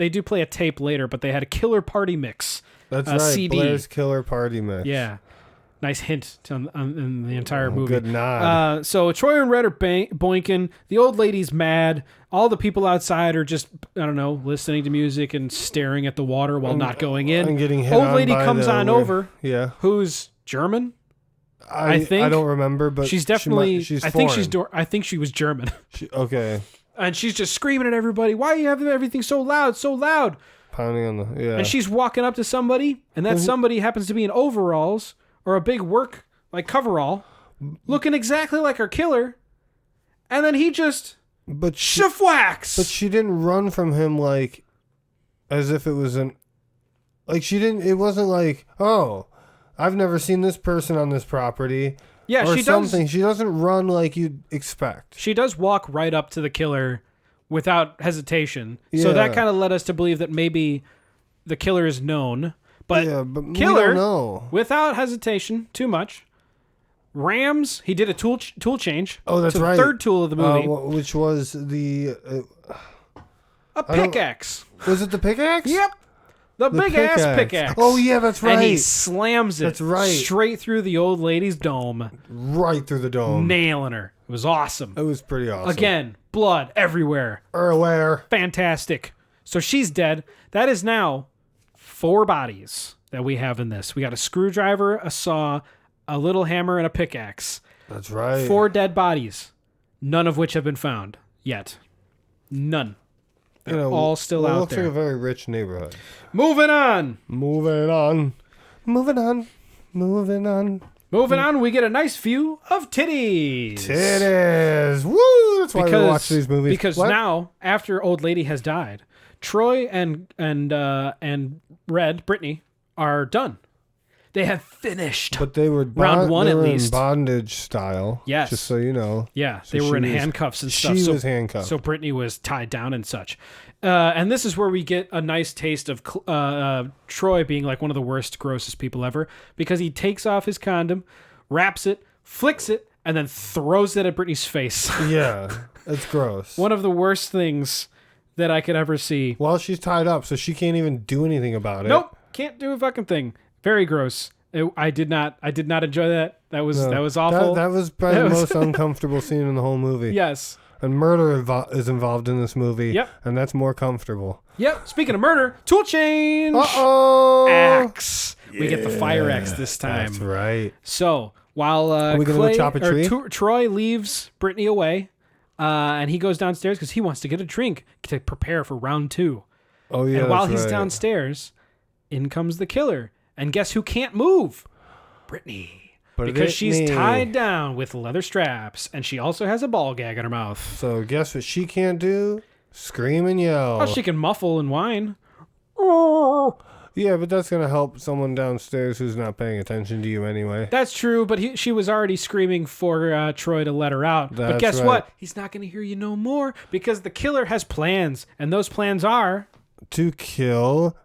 do play a tape later, but they had a killer party mix. That's right. CD. Blair's killer party mix. Yeah. Nice hint in the entire movie. Good nod. So Troy and Red are boinking. The old lady's mad. All the people outside are just, I don't know, listening to music and staring at the water while not going in. And getting hit old on lady by comes on over. Yeah. Who's German? I think. I don't remember, but she's definitely. she's I foreign. think I think she was German. Okay. And she's just screaming at everybody. Why are you having everything so loud? So loud. Pounding on the yeah. And she's walking up to somebody, and that somebody happens to be in overalls or a big work coverall, looking exactly like her killer. And then he just shafwhacks. But she didn't run from him like as if it was she didn't. It wasn't like, oh, I've never seen this person on this property. Yeah, or she something. does. She doesn't run like you'd expect. She does walk right up to the killer without hesitation. Yeah. So that kind of led us to believe that maybe the killer is known. But, but killer, we don't know. Without hesitation, too much, rams, he did a tool change. Oh, that's to right. The third tool of the movie. Which was the... a pickaxe. Was it the pickaxe? Yep. The big-ass pickaxe. Oh, yeah, that's right. And he slams it that's right. straight through the old lady's dome. Right through the dome. Nailing her. It was awesome. It was pretty awesome. Again, blood everywhere. Everywhere. Fantastic. So she's dead. That is now 4 bodies that we have in this. We got a screwdriver, a saw, a little hammer, and a pickaxe. That's right. 4 dead bodies, none of which have been found yet. None. They're all still out looks there. like a very rich neighborhood. Moving on. Moving on, we get a nice view of titties. Titties. Woo! That's why we watch these movies. Because now, after old lady has died, Troy and Red, Brittany, are done. They have finished. But they were round 1 at least. In bondage style. Yes. Just so you know. Yeah, they were in handcuffs and stuff. She was handcuffed. So Brittany was tied down and such. And this is where we get a nice taste of Troy being like one of the worst, grossest people ever, because he takes off his condom, wraps it, flicks it, and then throws it at Brittany's face. Yeah, it's gross. One of the worst things that I could ever see. Well, she's tied up, so she can't even do anything about it. Nope, can't do a fucking thing. Very gross. I did not enjoy that. That was awful. That was probably the most uncomfortable scene in the whole movie. Yes. And murder is involved in this movie. Yep. And that's more comfortable. Yep. Speaking of murder, tool change. Uh-oh. Axe. Yeah. We get the fire axe this time. That's right. So while Are we gonna go chop a tree? Troy leaves Brittany away, and he goes downstairs because he wants to get a drink to prepare for round 2. Oh yeah. And while he's downstairs, in comes the killer. And guess who can't move? Brittany. Because she's tied down with leather straps, and she also has a ball gag in her mouth. So guess what she can't do? Scream and yell. Oh, she can muffle and whine. Oh. Yeah, but that's going to help someone downstairs who's not paying attention to you anyway. That's true, but she was already screaming for Troy to let her out. But guess what? He's not going to hear you no more, because the killer has plans, and those plans are... to kill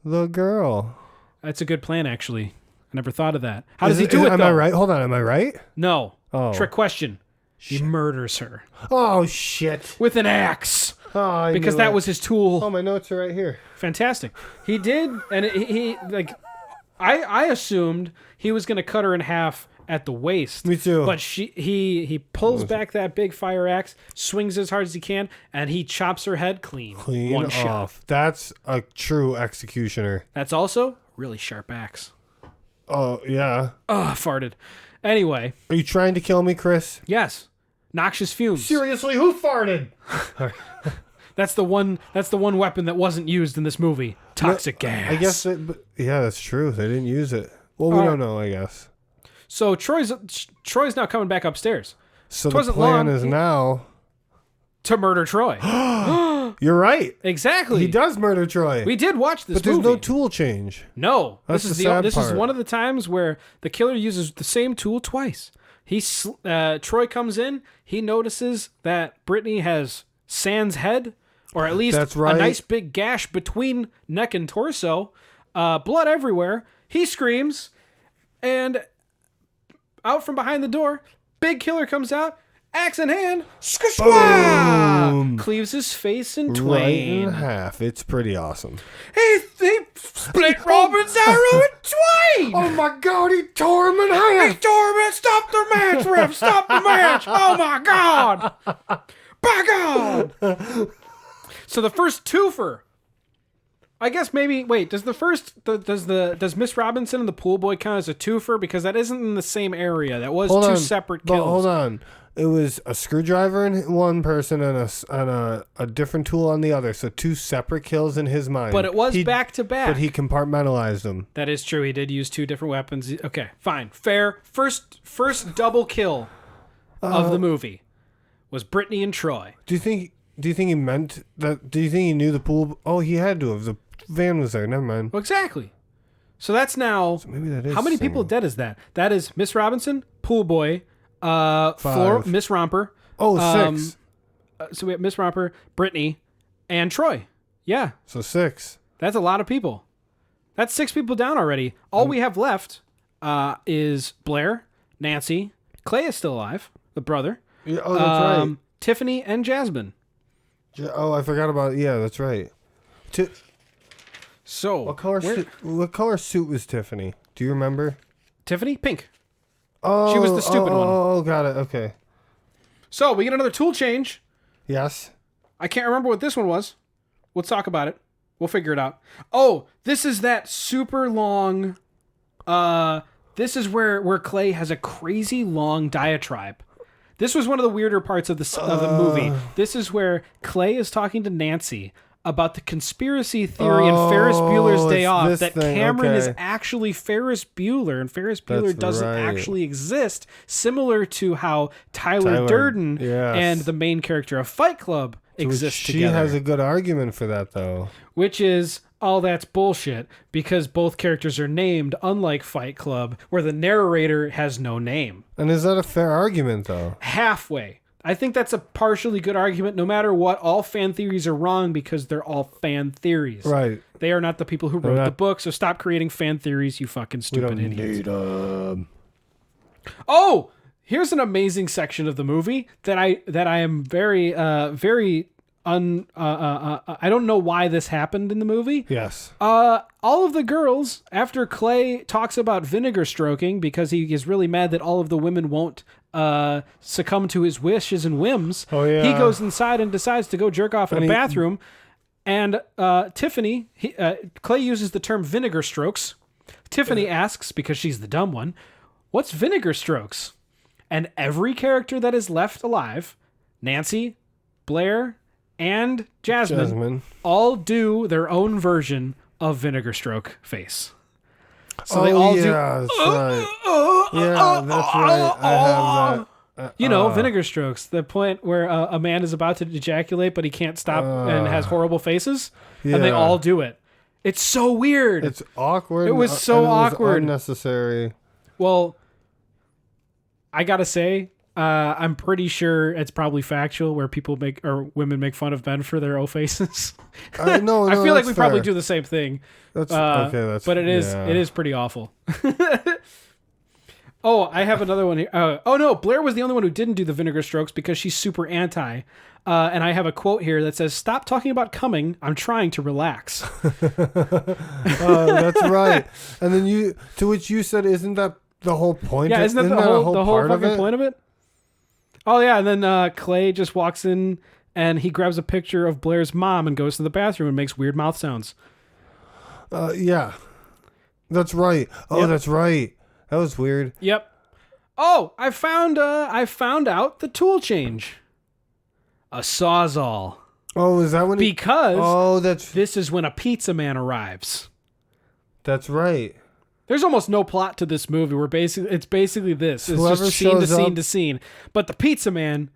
the girl. That's a good plan, actually. I never thought of that. How does he do it, though? Am I right? Hold on, am I right? No. Oh. Trick question. He murders her. Oh, shit. With an axe. Oh, because that was his tool. Oh, my notes are right here. Fantastic. He did, and he I assumed he was going to cut her in half at the waist. Me too. But he pulls back that big fire axe, swings as hard as he can, and he chops her head clean. One off. shot. That's a true executioner. That's also really sharp axe. Oh, yeah. Oh, farted. Anyway. Are you trying to kill me, Chris? Yes. Noxious fumes. Seriously, who farted? That's the one weapon that wasn't used in this movie. Toxic gas. I guess yeah, that's true. They didn't use it. Well, we don't know, I guess. So Troy's now coming back upstairs. So the plan is now to murder Troy. You're right. Exactly. He does murder Troy. We did watch this movie. But there's no tool change. No. That's this is is one of the times where the killer uses the same tool twice. Troy comes in, he notices that Brittany has Sans head, or at least a nice big gash between neck and torso, blood everywhere. He screams, and out from behind the door, big killer comes out, axe in hand, cleaves his face in twain. Right in half. It's pretty awesome. He split Robin's arrow in twain. Oh my God, he tore him in half. He tore him. Stop the match, ref. Stop the match. Oh my God. By God. So the first twofer. I guess maybe wait. Does Miss Robinson and the pool boy count as a twofer because that isn't in the same area? That was two separate kills. Hold on, it was a screwdriver in one person and a different tool on the other. So two separate kills in his mind. But it was back to back. But he compartmentalized them. That is true. He did use two different weapons. Okay, fine, fair. First double kill of the movie was Brittany and Troy. Do you think he meant that? Do you think he knew the pool? Oh, he had to have. The van was there. Never mind. Well, exactly. So that's now. So maybe that is. How many people dead is that? That is Miss Robinson, pool boy, 4, Miss Romper. Oh, 6. So we have Miss Romper, Brittany, and Troy. Yeah. So 6. That's a lot of people. That's 6 people down already. All we have left is Blair, Nancy, Clay is still alive, the brother. Yeah, oh, that's right. Tiffany and Jasmine. Oh, I forgot about it. Yeah, that's right. So what color suit was Tiffany? Do you remember? Tiffany? Pink. Oh, she was the stupid one. Oh, got it. Okay. So we get another tool change. Yes. I can't remember what this one was. Let's talk about it. We'll figure it out. Oh, this is that super long. This is where Clay has a crazy long diatribe. This was one of the weirder parts of the movie. This is where Clay is talking to Nancy about the conspiracy theory in Ferris Bueller's Day Off that Cameron is actually Ferris Bueller, and Ferris Bueller doesn't actually exist, similar to how Tyler Durden and the main character of Fight Club exist together. She has a good argument for that, though. Which is, that's bullshit, because both characters are named, unlike Fight Club, where the narrator has no name. And is that a fair argument, though? Halfway. I think that's a partially good argument. No matter what, all fan theories are wrong because they're all fan theories. Right. They are not the people who wrote the book, so stop creating fan theories, you fucking stupid idiots. Oh, here's an amazing section of the movie that I am very I don't know why this happened in the movie. Yes. All of the girls, after Clay talks about vinegar stroking because he is really mad that all of the women won't succumb to his wishes and whims, he goes inside and decides to go jerk off in a bathroom. And Tiffany, Clay uses the term vinegar strokes. Tiffany asks, because she's the dumb one, what's vinegar strokes? And every character that is left alive, Nancy, Blair, and Jasmine all do their own version of vinegar stroke face. So they all do. That's right. Yeah, that's right. I have that. Vinegar strokes. The point where a man is about to ejaculate, but he can't stop and has horrible faces, and they all do it. It's so weird. It's awkward. It was so awkward. Unnecessary. Well, I gotta say, I'm pretty sure it's probably factual where women make fun of men for their O faces. No, I feel like we fair. probably do the same thing. That's okay. But it is pretty awful. Oh, I have another one here. No, Blair was the only one who didn't do the vinegar strokes because she's super anti. And I have a quote here that says, "Stop talking about coming. I'm trying to relax." That's right. And then to which you said, "Isn't that the whole point?" Yeah, isn't that the whole fucking point of it? Oh yeah, and then Clay just walks in and he grabs a picture of Blair's mom and goes to the bathroom and makes weird mouth sounds. Yeah, that's right. Oh, that's right. That was weird. Yep. Oh, I found out the tool change. A Sawzall. Oh, is that when? This is when a pizza man arrives. That's right. There's almost no plot to this movie. It's basically this. It's just scene to scene to scene. But the pizza man,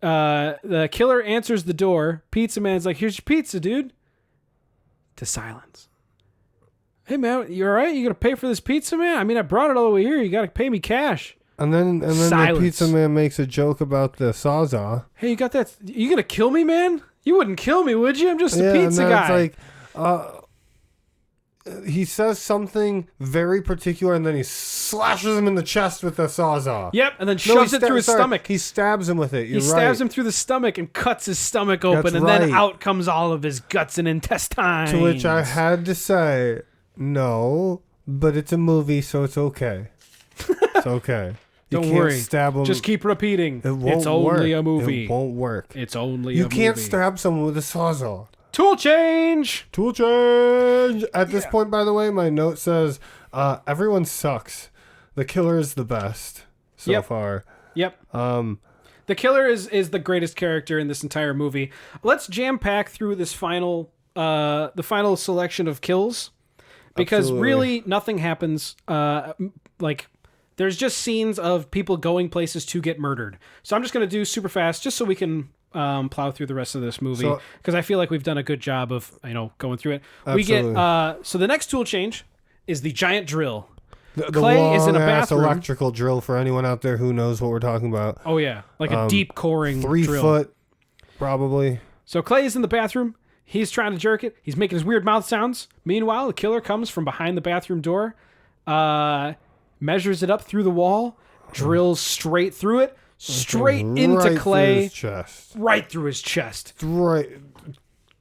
the killer answers the door. Pizza man's like, "Here's your pizza, dude." To silence. "Hey man, you all right? You gonna pay for this pizza, man? I mean, I brought it all the way here. You gotta pay me cash." And then the pizza man makes a joke about the Sawzall. "Hey, you got that? You gonna kill me, man? You wouldn't kill me, would you? I'm just a pizza guy." It's like, he says something very particular, and then he slashes him in the chest with the Sawzall. Yep, and then shoves it through his stomach. He stabs him with it. He stabs him through the stomach and cuts his stomach open, then out comes all of his guts and intestines. To which I had to say, No, but it's a movie, so it's okay. It's okay. Don't can't worry. Stab them. Just keep repeating. It won't It's only work. a movie. It won't work. It's only a You movie. can't stab someone with a sawzall. Tool change. Tool change. At this point, by the way, my note says everyone sucks. The killer is the best so far. Yep. The killer is the greatest character in this entire movie. Let's jam pack through this the final selection of kills, because really nothing happens. There's just scenes of people going places to get murdered. So I'm just gonna do super fast, just so we can plow through the rest of this movie, because I feel like we've done a good job of going through it. Absolutely. We get so the next tool change is the giant drill. The Clay is in a bathroom. Electrical drill for anyone out there who knows what we're talking about. Oh yeah, like a deep coring 3 drill. foot, probably. So Clay is in the bathroom. He's trying to jerk it. He's making his weird mouth sounds. Meanwhile, the killer comes from behind the bathroom door, measures it up through the wall, drills straight through it, straight into Clay, through his chest. right through his chest. Right.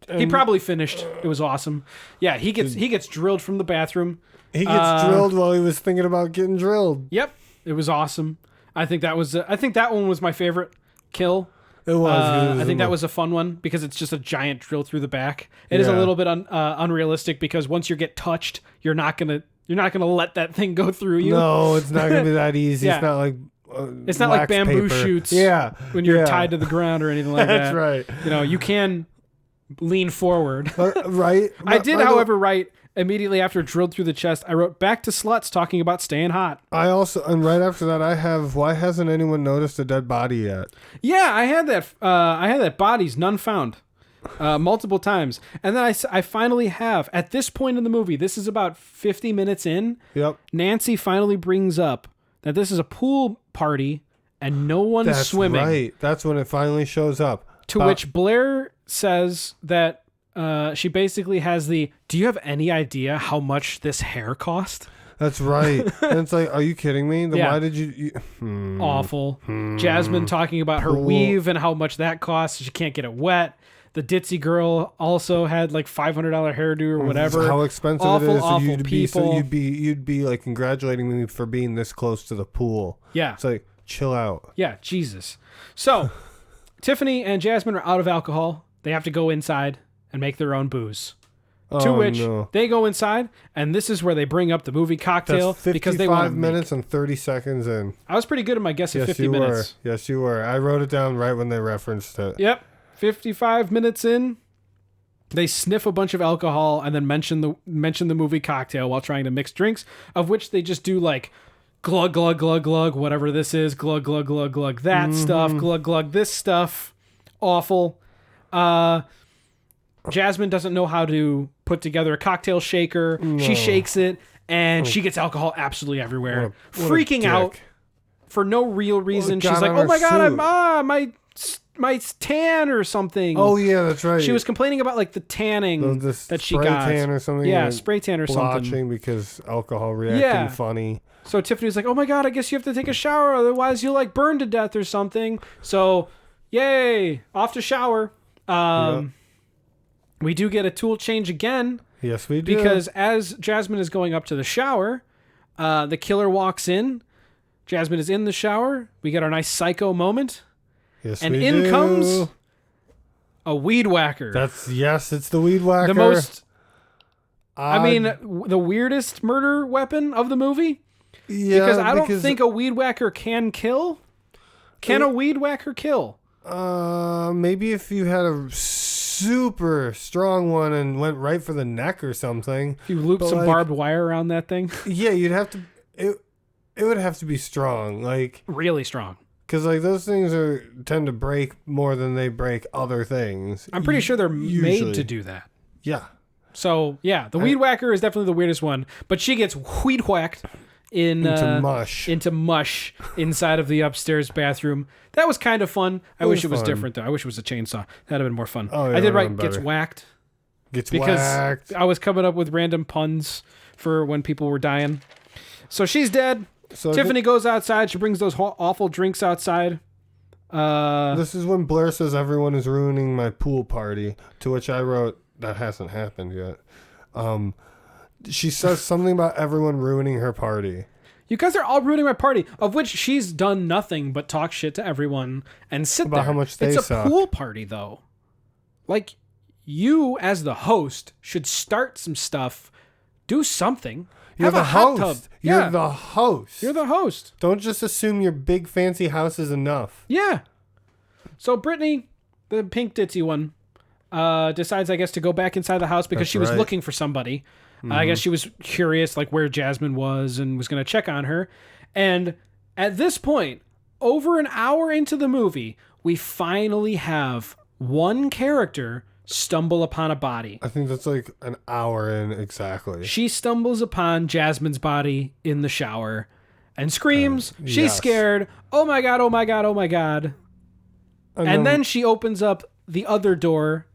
He probably finished. It was awesome. Yeah, he gets drilled from the bathroom. He gets drilled while he was thinking about getting drilled. Yep, it was awesome. I think that one was my favorite kill. It was. I think that was a fun one because it's just a giant drill through the back. It is a little bit unrealistic because once you get touched, you're not gonna let that thing go through you. No, it's not gonna be that easy. Yeah. It's not like it's not like bamboo paper. shoots. Yeah, when you're tied to the ground or anything like that. That's right. You can lean forward. Right. I did, however, write immediately after drilled through the chest. I wrote back to sluts talking about staying hot. I also, and right after that, I have, why hasn't anyone noticed a dead body yet? Yeah, I had that. Bodies none found, multiple times, and then I finally have at this point in the movie. This is about 50 minutes in. Yep. Nancy finally brings up that this is a pool party and no one's swimming. Right. That's when it finally shows up. To which Blair says that she basically has do you have any idea how much this hair cost? That's right. And it's like, are you kidding me? Then why did you Awful. Jasmine talking about her weave and how much that costs. She can't get it wet. The ditzy girl also had like $500 hairdo or whatever. How expensive awful, it is. Awful So you'd be like congratulating me for being this close to the pool. Yeah. It's like, chill out. Yeah, Jesus. So Tiffany and Jasmine are out of alcohol. They have to go inside and make their own booze. To which they go inside, and this is where they bring up the movie Cocktail. That's 55 because they want minutes and 30 seconds in. I was pretty good at my guess at 50 you minutes. Were. Yes, you were. I wrote it down right when they referenced it. Yep. 55 minutes in, they sniff a bunch of alcohol and then mention the movie Cocktail while trying to mix drinks, of which they just do like glug, glug, glug, glug, whatever this is, glug, glug, glug, glug, that stuff, glug, glug, this stuff. Awful. Jasmine doesn't know how to put together a cocktail shaker. No. She shakes it, and she gets alcohol absolutely everywhere. Freaking out for no real reason. She's like, "Oh my god, my tan or something." Oh yeah, that's right. She was complaining about like the tanning that she got. Spray tan or something. Yeah, spray tan or something. Because alcohol reacting funny. So Tiffany's like, "Oh my god, I guess you have to take a shower, otherwise you'll like burn to death or something." So, yay, off to shower. We do get a tool change again. Yes, we do. Because as Jasmine is going up to the shower, the killer walks in. Jasmine is in the shower. We get our nice psycho moment. Yes, and in comes a weed whacker. It's the weed whacker. The most, the weirdest murder weapon of the movie. Yeah, because I don't think a weed whacker can kill. Can a weed whacker kill? Maybe if you had a super strong one and went right for the neck or something. If you loop some barbed wire around that thing. Yeah, you'd have to. It would have to be strong, like really strong. Because like those things tend to break more than they break other things. I'm pretty sure they're made to do that. Yeah. So yeah, the weed whacker is definitely the weirdest one, but she gets weed whacked into mush inside of the upstairs bathroom. That was kind of fun. I wish it was different though. I wish it was a chainsaw. That'd have been more fun. Oh, yeah, I did write gets whacked. Because I was coming up with random puns for when people were dying. So she's dead. So Tiffany goes outside. She brings those awful drinks outside. This is when Blair says everyone is ruining my pool party, to which I wrote, that hasn't happened yet. She says something about everyone ruining her party. You guys are all ruining my party, of which she's done nothing but talk shit to everyone and sit About there. how much they It's a suck. pool party, though. Like, you as the host should start some stuff, do something. You're Have the a hot tub. host. You're Yeah. the host. You're the host. Don't just assume your big fancy house is enough. Yeah. So Brittany, the pink ditzy one, decides, I guess, to go back inside the house because That's she was right. looking for somebody. I guess she was curious, like, where Jasmine was and was going to check on her. And at this point, over an hour into the movie, we finally have one character stumble upon a body. I think that's like an hour in exactly. She stumbles upon Jasmine's body in the shower and screams. She's yes. scared. Oh my God, oh my God, oh my God. And then she opens up the other door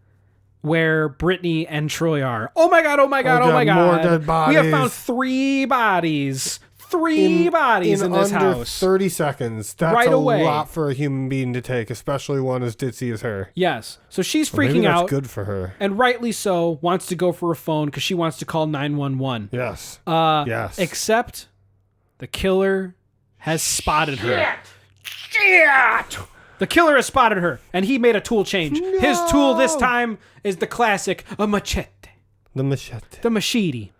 where Brittany and Troy are. Oh my God, oh my God, oh my God. More dead bodies. We have found 3 bodies. 3 bodies in this under house. 30 seconds. That's Right a away. lot for a human being to take, especially one as ditzy as her. Yes. So she's Maybe freaking that's out. good for her. And rightly so, wants to go for a phone because she wants to call 911. Yes. Yes. Except the killer has spotted her. Shit! The killer has spotted her, and he made a tool change. No! His tool this time is the classic, a machete. The machete. The machete.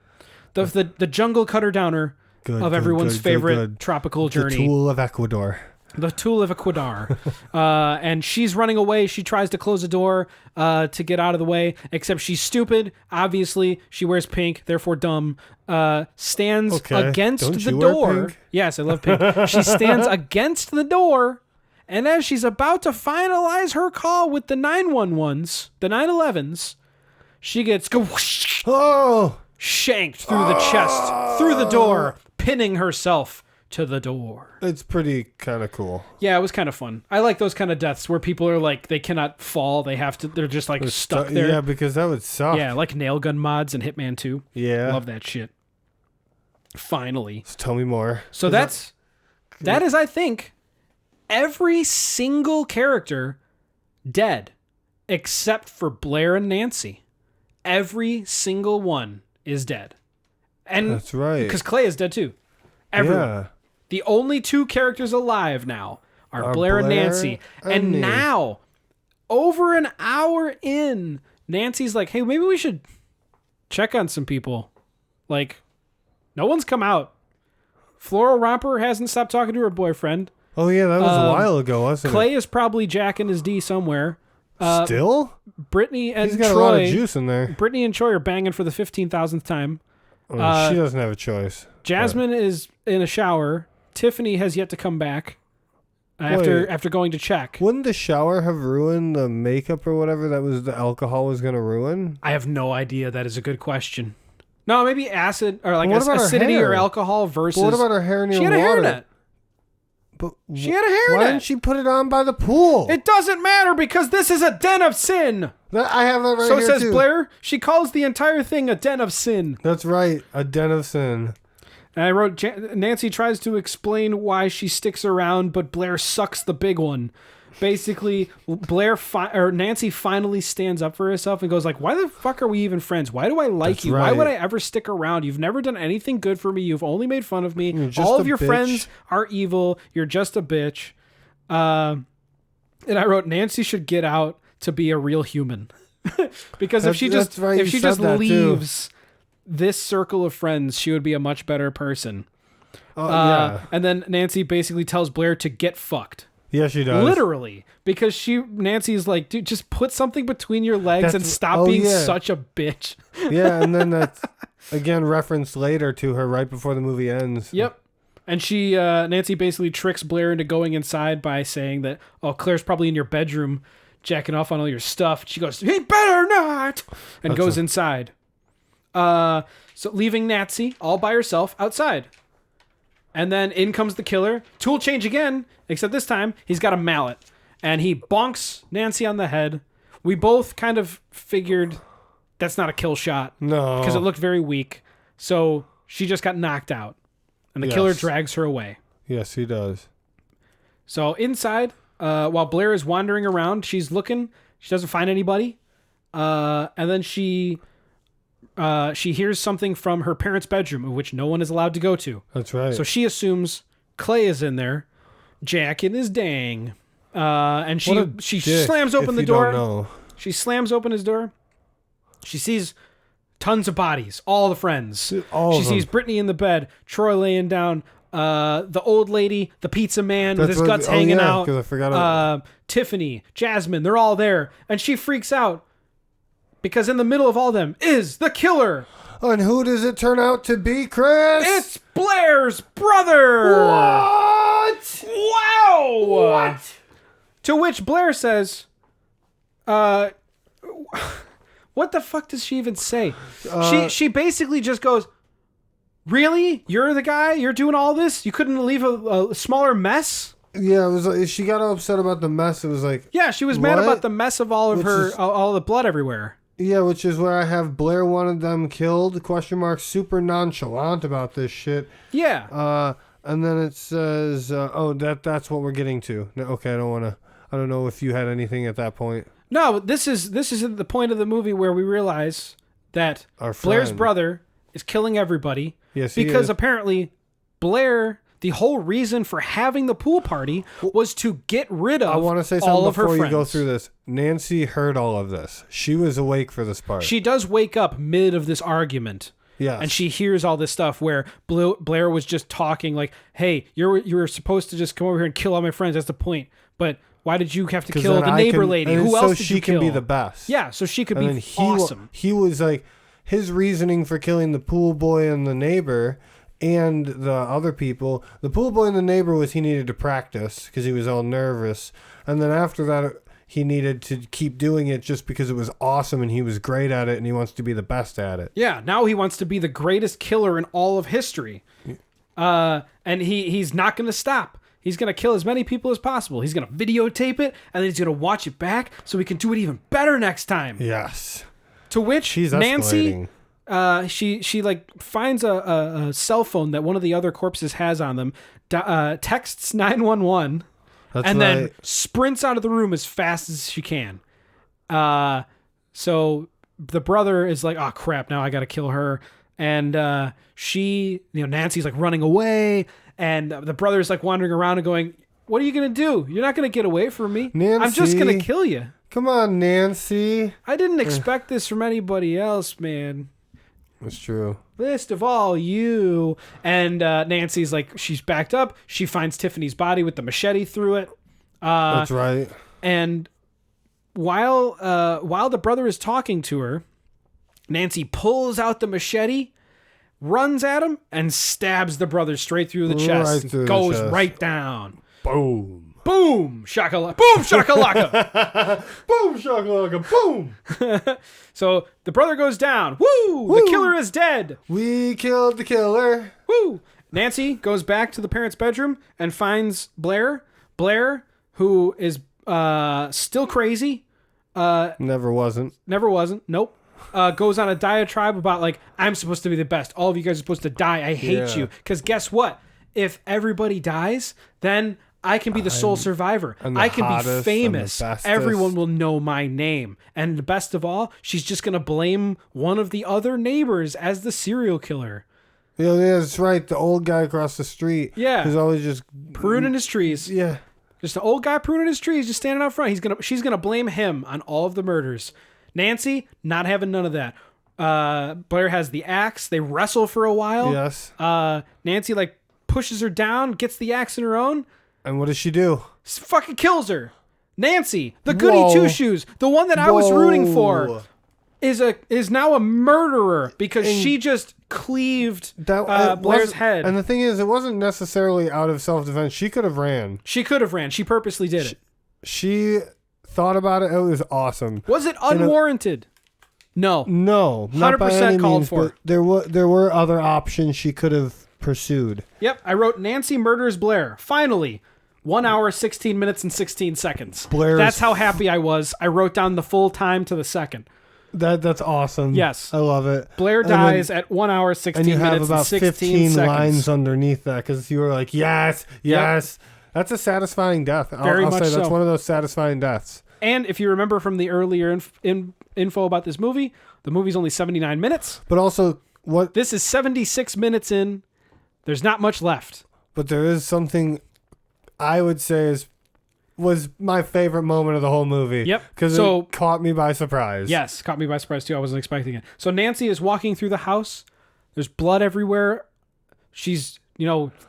The jungle cutter downer of everyone's favorite tropical journey. The tool of Ecuador. The tool of Ecuador. And she's running away. She tries to close the door to get out of the way, except she's stupid. Obviously, she wears pink, therefore dumb. Stands against Don't the you wear door. pink? Yes, I love pink. She stands against the door, and as she's about to finalize her call with the 911s, the 911s, she gets shanked through the chest, through the door, pinning herself to the door. It's pretty kind of cool. Yeah, it was kind of fun. I like those kind of deaths where people are like, they cannot fall. They're just like stuck there. Yeah, because that would suck. Yeah, like nail gun mods in Hitman 2. Yeah. Love that shit. Finally. So tell me more. So that is, I think, every single character dead except for Blair and Nancy. Every single one is dead. And that's right. Because Clay is dead too. Everyone. Yeah. The only 2 characters alive now are Blair and Nancy. And now, over an hour in, Nancy's like, hey, maybe we should check on some people. Like, no one's come out. Floral Romper hasn't stopped talking to her boyfriend. Oh, yeah, that was a while ago, wasn't Clay it? is probably jacking his D somewhere. Still? Brittany and He's got Troy, a lot of juice in there. Brittany and Troy are banging for the 15,000th time. She doesn't have a choice. Jasmine is in a shower. Tiffany has yet to come back after going to check. Wouldn't the shower have ruined the makeup or whatever that was the alcohol was going to ruin? I have no idea. That is a good question. No, maybe acid or like What about her acidity hair? or alcohol versus. But what about her hair near She had a water? hairnet. But She had a hairnet. Why didn't she put it on by the pool? It doesn't matter because this is a den of sin. I have that right So here says too. Blair. She calls the entire thing a den of sin. That's right, a den of sin. And I wrote, Nancy tries to explain why she sticks around, but Blair sucks the big one. Basically, Nancy finally stands up for herself and goes like, why the fuck are we even friends? Why do I like That's you? right. Why would I ever stick around? You've never done anything good for me. You've only made fun of me. You're just All a of your bitch. friends are evil. You're just a bitch. And I wrote, Nancy should get out to be a real human. Because if she just leaves this circle of friends, she would be a much better person. Yeah. And then Nancy basically tells Blair to get fucked. Yeah, she does. Literally. Because Nancy's like, dude, just put something between your legs and stop being such a bitch. Yeah, and then that's, again, referenced later to her right before the movie ends. Yep. And Nancy basically tricks Blair into going inside by saying that, oh, Claire's probably in your bedroom jacking off on all your stuff. She goes, he better not! And goes inside. So leaving Nancy all by herself outside. And then in comes the killer. Tool change again, except this time he's got a mallet. And he bonks Nancy on the head. We both kind of figured that's not a kill shot. No. Because it looked very weak. So she just got knocked out. And the killer drags her away. Yes, he does. So inside, while Blair is wandering around, she's looking. She doesn't find anybody. And then she she hears something from her parents' bedroom, which no one is allowed to go to. That's right. So she assumes Clay is in there, jacking his dang. And she slams open the door. She slams open his door. She sees tons of bodies, all the friends. She sees Brittany in the bed, Troy laying down, the old lady, the pizza man with his guts hanging out, I forgot Tiffany, Jasmine, they're all there. And she freaks out because in the middle of all them is the killer. And who does it turn out to be, Chris? It's Blair's brother. What? Wow. What? To which Blair says, what the fuck does she even say? She basically just goes, really? You're the guy? You're doing all this? You couldn't leave a smaller mess? Yeah, it was like, she got upset about the mess. It was like... Yeah, she was mad about the mess of all of all the blood everywhere. Yeah, which is where I have Blair wanted them killed, ? Super nonchalant about this shit. Yeah. And then it says, that's what we're getting to. No, okay, I don't know if you had anything at that point. No, this is the point of the movie where we realize that Blair's brother is killing everybody. Yes, because apparently Blair, the whole reason for having the pool party was to get rid of all of her friends. I want to say something before you go through this. Nancy heard all of this. She was awake for this part. She does wake up mid of this argument. Yes. And she hears all this stuff where Blair was just talking like, hey, you were supposed to just come over here and kill all my friends. That's the point. But why did you have to kill the neighbor lady? Who else did you kill? So she can be the best. Yeah, so she could be awesome. He was like, his reasoning for killing the pool boy and the neighbor and the other people, the pool boy and the neighbor was he needed to practice because he was all nervous. And then after that, he needed to keep doing it just because it was awesome and he was great at it and he wants to be the best at it. Yeah, now he wants to be the greatest killer in all of history. And he's not going to stop. He's going to kill as many people as possible. He's going to videotape it, and then he's going to watch it back so he can do it even better next time. Yes. To which Nancy, she like finds a cell phone that one of the other corpses has on them, texts 911, then sprints out of the room as fast as she can. So the brother is like, oh crap, now I got to kill her. And Nancy's like running away. And the brother's like wandering around and going, what are you going to do? You're not going to get away from me. Nancy, I'm just going to kill you. Come on, Nancy. I didn't expect this from anybody else, man. That's true. Least of all you. And Nancy's like, she's backed up. She finds Tiffany's body with the machete through it. That's right. And while the brother is talking to her, Nancy pulls out the machete, runs at him, and stabs the brother straight through the chest. And goes right down. Boom. Boom. Shakalaka. Boom. Shakalaka. Boom. Shakalaka. Boom. So the brother goes down. Woo. Woo! The killer is dead. We killed the killer. Woo. Nancy goes back to the parents' bedroom and finds Blair. Blair, who is still crazy. Never wasn't. Nope. Goes on a diatribe about like, I'm supposed to be the best. All of you guys are supposed to die. I hate you. Because guess what? If everybody dies, then I can be the sole survivor. I can be famous. Everyone will know my name. And the best of all, she's just going to blame one of the other neighbors as the serial killer. Yeah, that's right. The old guy across the street. Yeah. Who's always just pruning his trees. Yeah. Just an old guy pruning his trees, just standing out front. She's gonna blame him on all of the murders. Nancy, not having none of that. Blair has the axe. They wrestle for a while. Yes. Nancy like pushes her down, gets the axe in her own. And what does she do? Fucking kills her. Nancy, the goody two shoes, the one that I was rooting for, is now a murderer because she just cleaved Blair's head. And the thing is, it wasn't necessarily out of self-defense. She could have ran. She purposely did it. She thought about it. It was awesome. Was it unwarranted? No, 100% called for. There were other options she could have pursued. Yep, I wrote Nancy murders Blair. Finally, 1 hour, 16 minutes, and 16 seconds. That's how happy I was. I wrote down the full time to the second. That's awesome. Yes. I love it. Blair dies at 1 hour, 16 minutes, and 16 seconds. And you have about 15 lines underneath that because you were like, yes. Yep. That's a satisfying death. I'll say that's one of those satisfying deaths. And if you remember from the earlier info about this movie, the movie's only 79 minutes. But also, this is 76 minutes in. There's not much left. But there is something I would say was my favorite moment of the whole movie. Yep. Because it caught me by surprise. Yes, caught me by surprise too. I wasn't expecting it. So Nancy is walking through the house. There's blood everywhere. She's,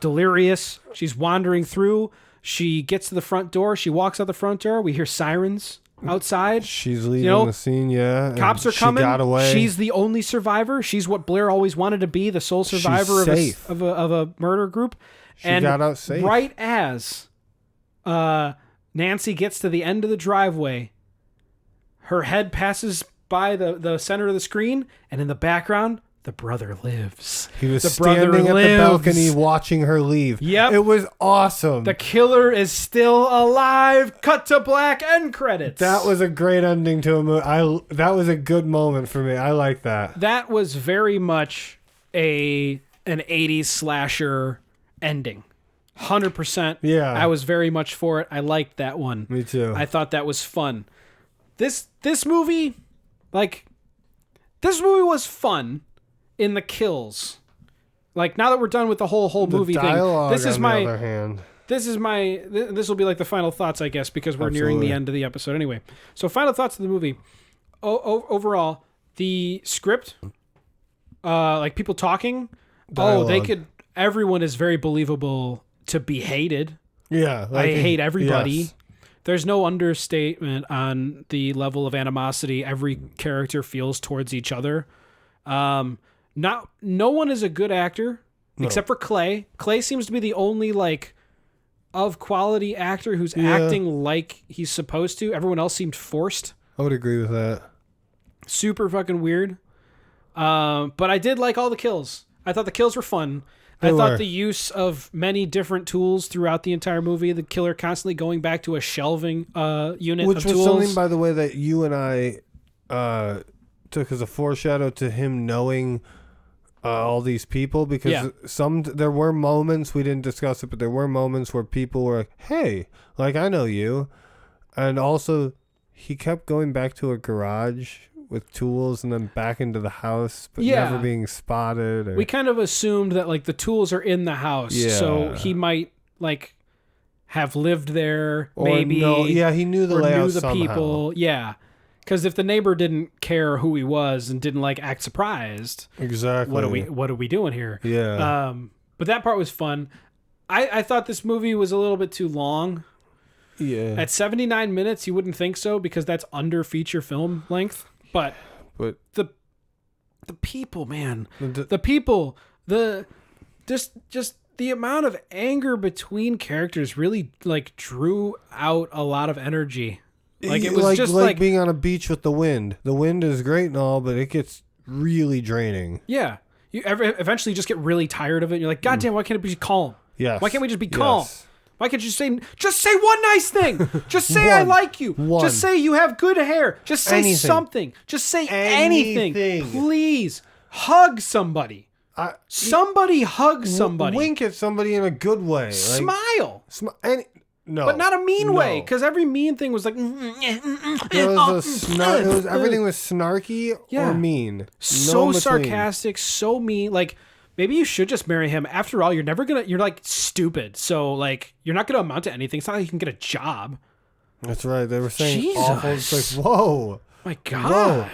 delirious. She's wandering through. She gets to the front door. She walks out the front door. We hear sirens outside. She's leaving the scene, yeah. Cops are coming. She got away. She's the only survivor. She's what Blair always wanted to be, the sole survivor of a murder group. She got out safe. Right as Nancy gets to the end of the driveway, her head passes by the center of the screen, and in the background, the brother lives. He was standing at the balcony watching her leave. Yep. It was awesome. The killer is still alive. Cut to black, end credits. That was a great ending to a movie. That was a good moment for me. I like that. That was very much an 80s slasher ending. 100%. Yeah. I was very much for it. I liked that one. Me too. I thought that was fun. This movie, this movie was fun in the kills. Now that we're done with the whole movie thing, this will be the final thoughts, I guess, because we're nearing the end of the episode anyway. So final thoughts of the movie. Overall, the script, people talking, dialogue. Everyone is very believable to be hated. Yeah. I hate everybody. Yes. There's no understatement on the level of animosity every character feels towards each other. No one is a good actor except for Clay. Clay seems to be the only of quality actor who's acting like he's supposed to. Everyone else seemed forced. I would agree with that. Super fucking weird. But I did like all the kills. I thought the kills were fun. I thought the use of many different tools throughout the entire movie, the killer constantly going back to a shelving unit Which of was tools. something, by the way, that you and I took as a foreshadow to him knowing all these people, because there were moments, we didn't discuss it, but there were moments where people were like, hey, I know you. And also, he kept going back to a garage with tools and then back into the house, but never being spotted. We kind of assumed that the tools are in the house, so he might have lived there, or maybe. He knew the layout, knew the somehow. people. Yeah, because if the neighbor didn't care who he was and didn't act surprised, exactly. What are we doing here? Yeah. But that part was fun. I thought this movie was a little bit too long. Yeah. At 79 minutes, you wouldn't think so, because that's under feature film length. But the people, man, the people, just the amount of anger between characters really drew out a lot like it was just like being on a beach with the wind. The wind is great and all, but it gets really draining. Yeah, you eventually just get really tired of it. And you're like, God damn, why can't it be calm? Yes. Why can't we just be calm? Yes. Why can't you say one nice thing? Just say I like you. Just say you have good hair. Just say something. Just say anything. Please hug somebody. Somebody hug somebody. Wink at somebody in a good way. Smile. No, but not a mean way, because every mean thing was everything was snarky or mean. So sarcastic, so mean. Maybe you should just marry him. After all, you're stupid. So you're not gonna amount to anything. It's not like you can get a job. That's right. They were saying Jesus. awful. It's whoa. My God. Whoa.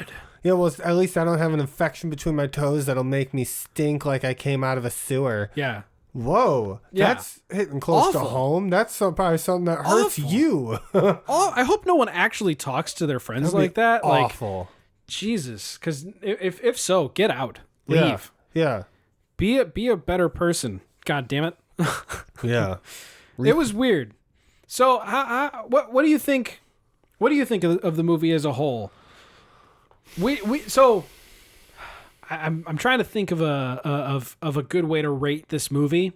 Yeah, well, at least I don't have an infection between my toes that'll make me stink like I came out of a sewer. Yeah. Whoa. Yeah. That's hitting close to home. That's probably something that hurts you. I hope no one actually talks to their friends like that. Awful. Jesus. Because if so, get out. Leave. Yeah. Be a better person. God damn it. Yeah. It was weird. So, what do you think? What do you think of the movie as a whole? I'm trying to think of a good way to rate this movie,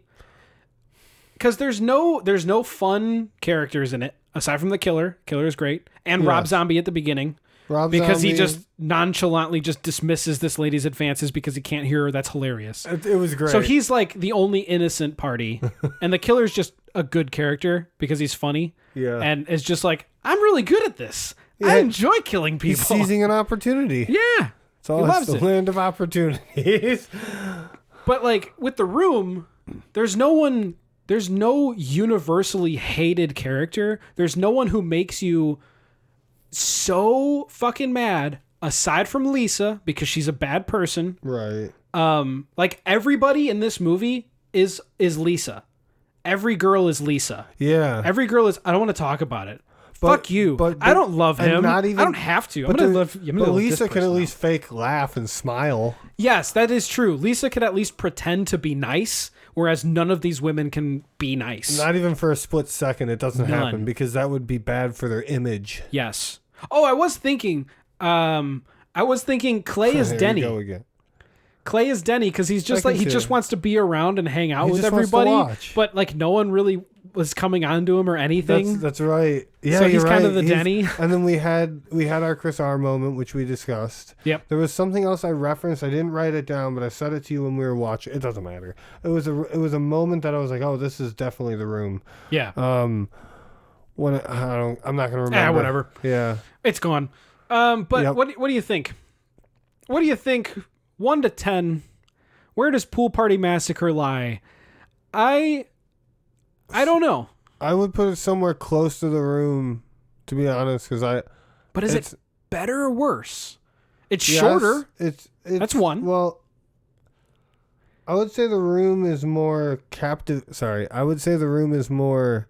because there's no fun characters in it aside from the killer. Killer is great, and Rob Zombie at the beginning. Rob because Zombie, he just nonchalantly just dismisses this lady's advances because he can't hear her. That's hilarious. It was great. So he's like the only innocent party, and the killer's just a good character because he's funny. Yeah. And it's just like, I'm really good at this. Yeah. I enjoy killing people. He's seizing an opportunity. Yeah. He loves the land of opportunities. But like with The Room, there's no universally hated character. There's no one who makes you so fucking mad aside from Lisa because she's a bad person. Right. Like everybody in this movie is Lisa. Every girl is Lisa. Yeah. Every girl is. I don't want to talk about it. Fuck you. But I don't love him. I don't have to. But Lisa can at least fake laugh and smile. Yes, that is true. Lisa could at least pretend to be nice, whereas none of these women can be nice. Not even for a split second. It doesn't happen because that would be bad for their image. Yes. Oh, I was thinking Clay is Denny. There you go again. Clay is Denny because he's just like he just wants to be around and hang out with everybody, but like no one really was coming on to him or anything. That's right. Yeah, so he's kind of the Denny. And then we had our Chris R moment, which we discussed. Yep. There was something else I referenced. I didn't write it down, but I said it to you when we were watching. It doesn't matter. It was a moment that I was like, oh, this is definitely The Room. Yeah. I'm not gonna remember. Ah, whatever. Yeah. It's gone. But yep. What do you think? What do you think? 1 to 10, where does Pool Party Massacre lie? I don't know. I would put it somewhere close to The Room, to be honest, because But is it better or worse? It's shorter. It's that's one. Well, I would say The Room is more captive. Sorry, I would say The Room is more.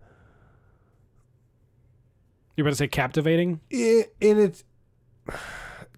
You're about to say captivating? In its.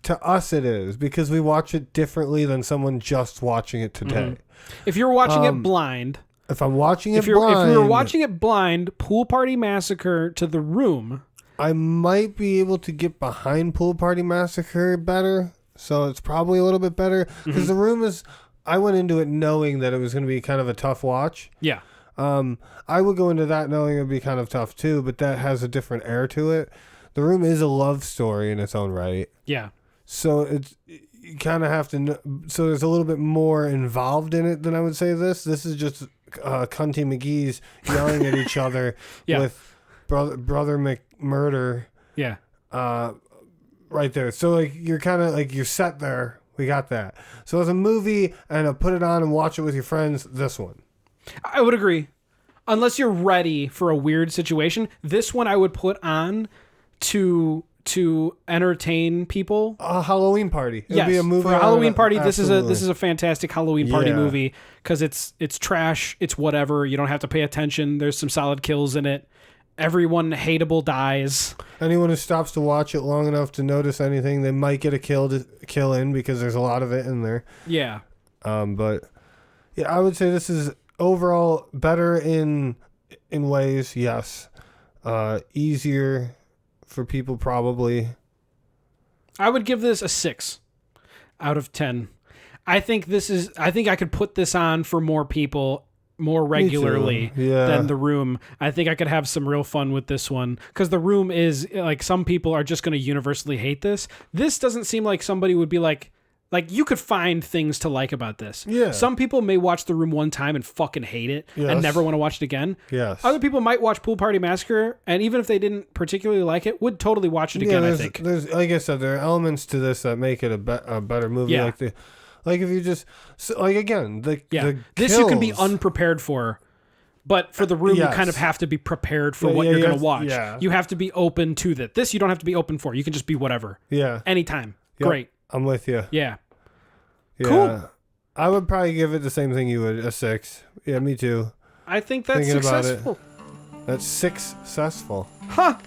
To us, it is because we watch it differently than someone just watching it today. Mm-hmm. If you're watching it blind, if I'm watching it blind, if we were watching it blind, Pool Party Massacre to The Room, I might be able to get behind Pool Party Massacre better. So it's probably a little bit better because The Room is. I went into it knowing that it was going to be kind of a tough watch. Yeah. I would go into that knowing it would be kind of tough too, but that has a different air to it. The Room is a love story in its own right. Yeah. So you kind of have to know, so there's a little bit more involved in it than I would say this. This is just Cunty McGee's yelling at each other with brother McMurder. Yeah. Right there. So like you're kind of like you're set there. We got that. So as a movie and put it on and watch it with your friends, this one. I would agree. Unless you're ready for a weird situation, this one I would put on to entertain people. A Halloween party. It'd be a movie for a Halloween party. This is a fantastic Halloween party movie because it's trash. It's whatever. You don't have to pay attention. There's some solid kills in it. Everyone hateable dies. Anyone who stops to watch it long enough to notice anything, they might get a kill in because there's a lot of it in there. Yeah. But yeah, I would say this is overall better in ways. Yes. Easier for people probably. I would give this a 6 out of 10. I think I could put this on for more people more regularly than The Room. I think I could have some real fun with this one because The Room is like some people are just going to universally hate this. This doesn't seem like somebody would be like you could find things to like about this. Yeah. Some people may watch The Room one time and fucking hate it and never want to watch it again. Yes. Other people might watch Pool Party Massacre and even if they didn't particularly like it, would totally watch it again, I think. There's, like I said, there are elements to this that make it a better movie. Yeah. Like if you just, like again, the this kills. You can be unprepared for. But for The Room, you kind of have to be prepared for what you're going to watch. Yeah. You have to be open to that. This you don't have to be open for. You can just be whatever. Yeah. Anytime. Yep. Great. I'm with you. Yeah. Cool. I would probably give it the same thing you would, a 6. Yeah, me too. I think that's Thinking successful. That's successful. Ha!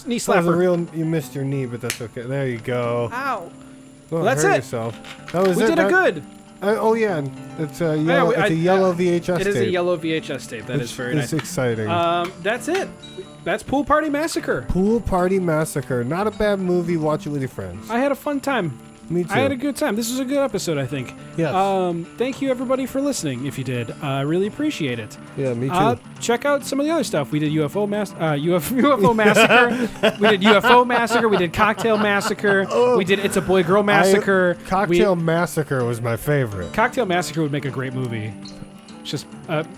Knee slapper. You missed your knee, but that's okay. There you go. Ow. Don't that's hurt it. Yourself. That was we did it good. Oh yeah, it's a yellow. It's a yellow VHS tape. It is a yellow VHS tape. That is very nice. It's exciting. That's it. That's Pool Party Massacre. Pool Party Massacre. Not a bad movie. Watch it with your friends. I had a fun time. Me too. I had a good time. This was a good episode, I think. Yes. Thank you, everybody, for listening, if you did. I really appreciate it. Yeah, me too. Check out some of the other stuff. We did UFO Massacre. We did UFO Massacre. We did Cocktail Massacre. We did It's a Boy Girl Massacre. Cocktail Massacre was my favorite. Cocktail Massacre would make a great movie. It's just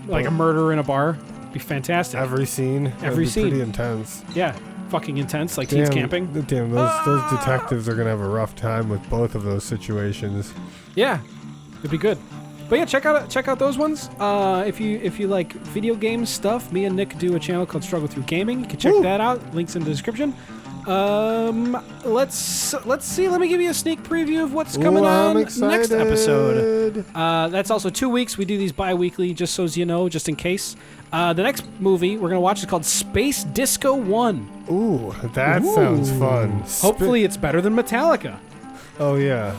like a murder in a bar. Be fantastic. Every scene. Every scene. Pretty intense. Yeah. Fucking intense, like teens camping. Damn, those detectives are gonna have a rough time with both of those situations. Yeah, it'd be good. But yeah, check out those ones. If you like video game stuff, me and Nick do a channel called Struggle Through Gaming. You can check that out. Links in the description. Let's see. Let me give you a sneak preview of what's coming on next episode. That's also 2 weeks. We do these bi-weekly, just so as you know, just in case. The next movie we're gonna watch is called Space Disco 1. Ooh, that sounds fun. Hopefully, it's better than Metallica. Oh yeah,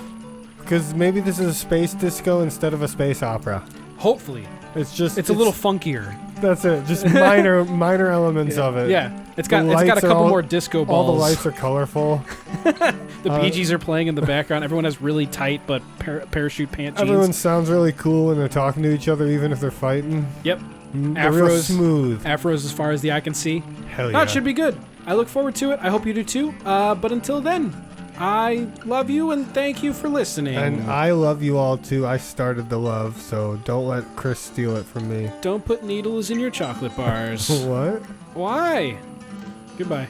because maybe this is a space disco instead of a space opera. Hopefully, it's a little funkier. That's it. Just minor elements of it. Yeah, it's got a couple more disco balls. All the lights are colorful. The Bee Gees are playing in the background. Everyone has really tight but parachute pant jeans. Everyone sounds really cool when they're talking to each other, even if they're fighting. Yep. Real smooth. Afros as far as the eye can see. Hell yeah. That should be good. I look forward to it. I hope you do too. But until then, I love you and thank you for listening. And I love you all too. I started the love, so don't let Chris steal it from me. Don't put needles in your chocolate bars. What? Why? Goodbye.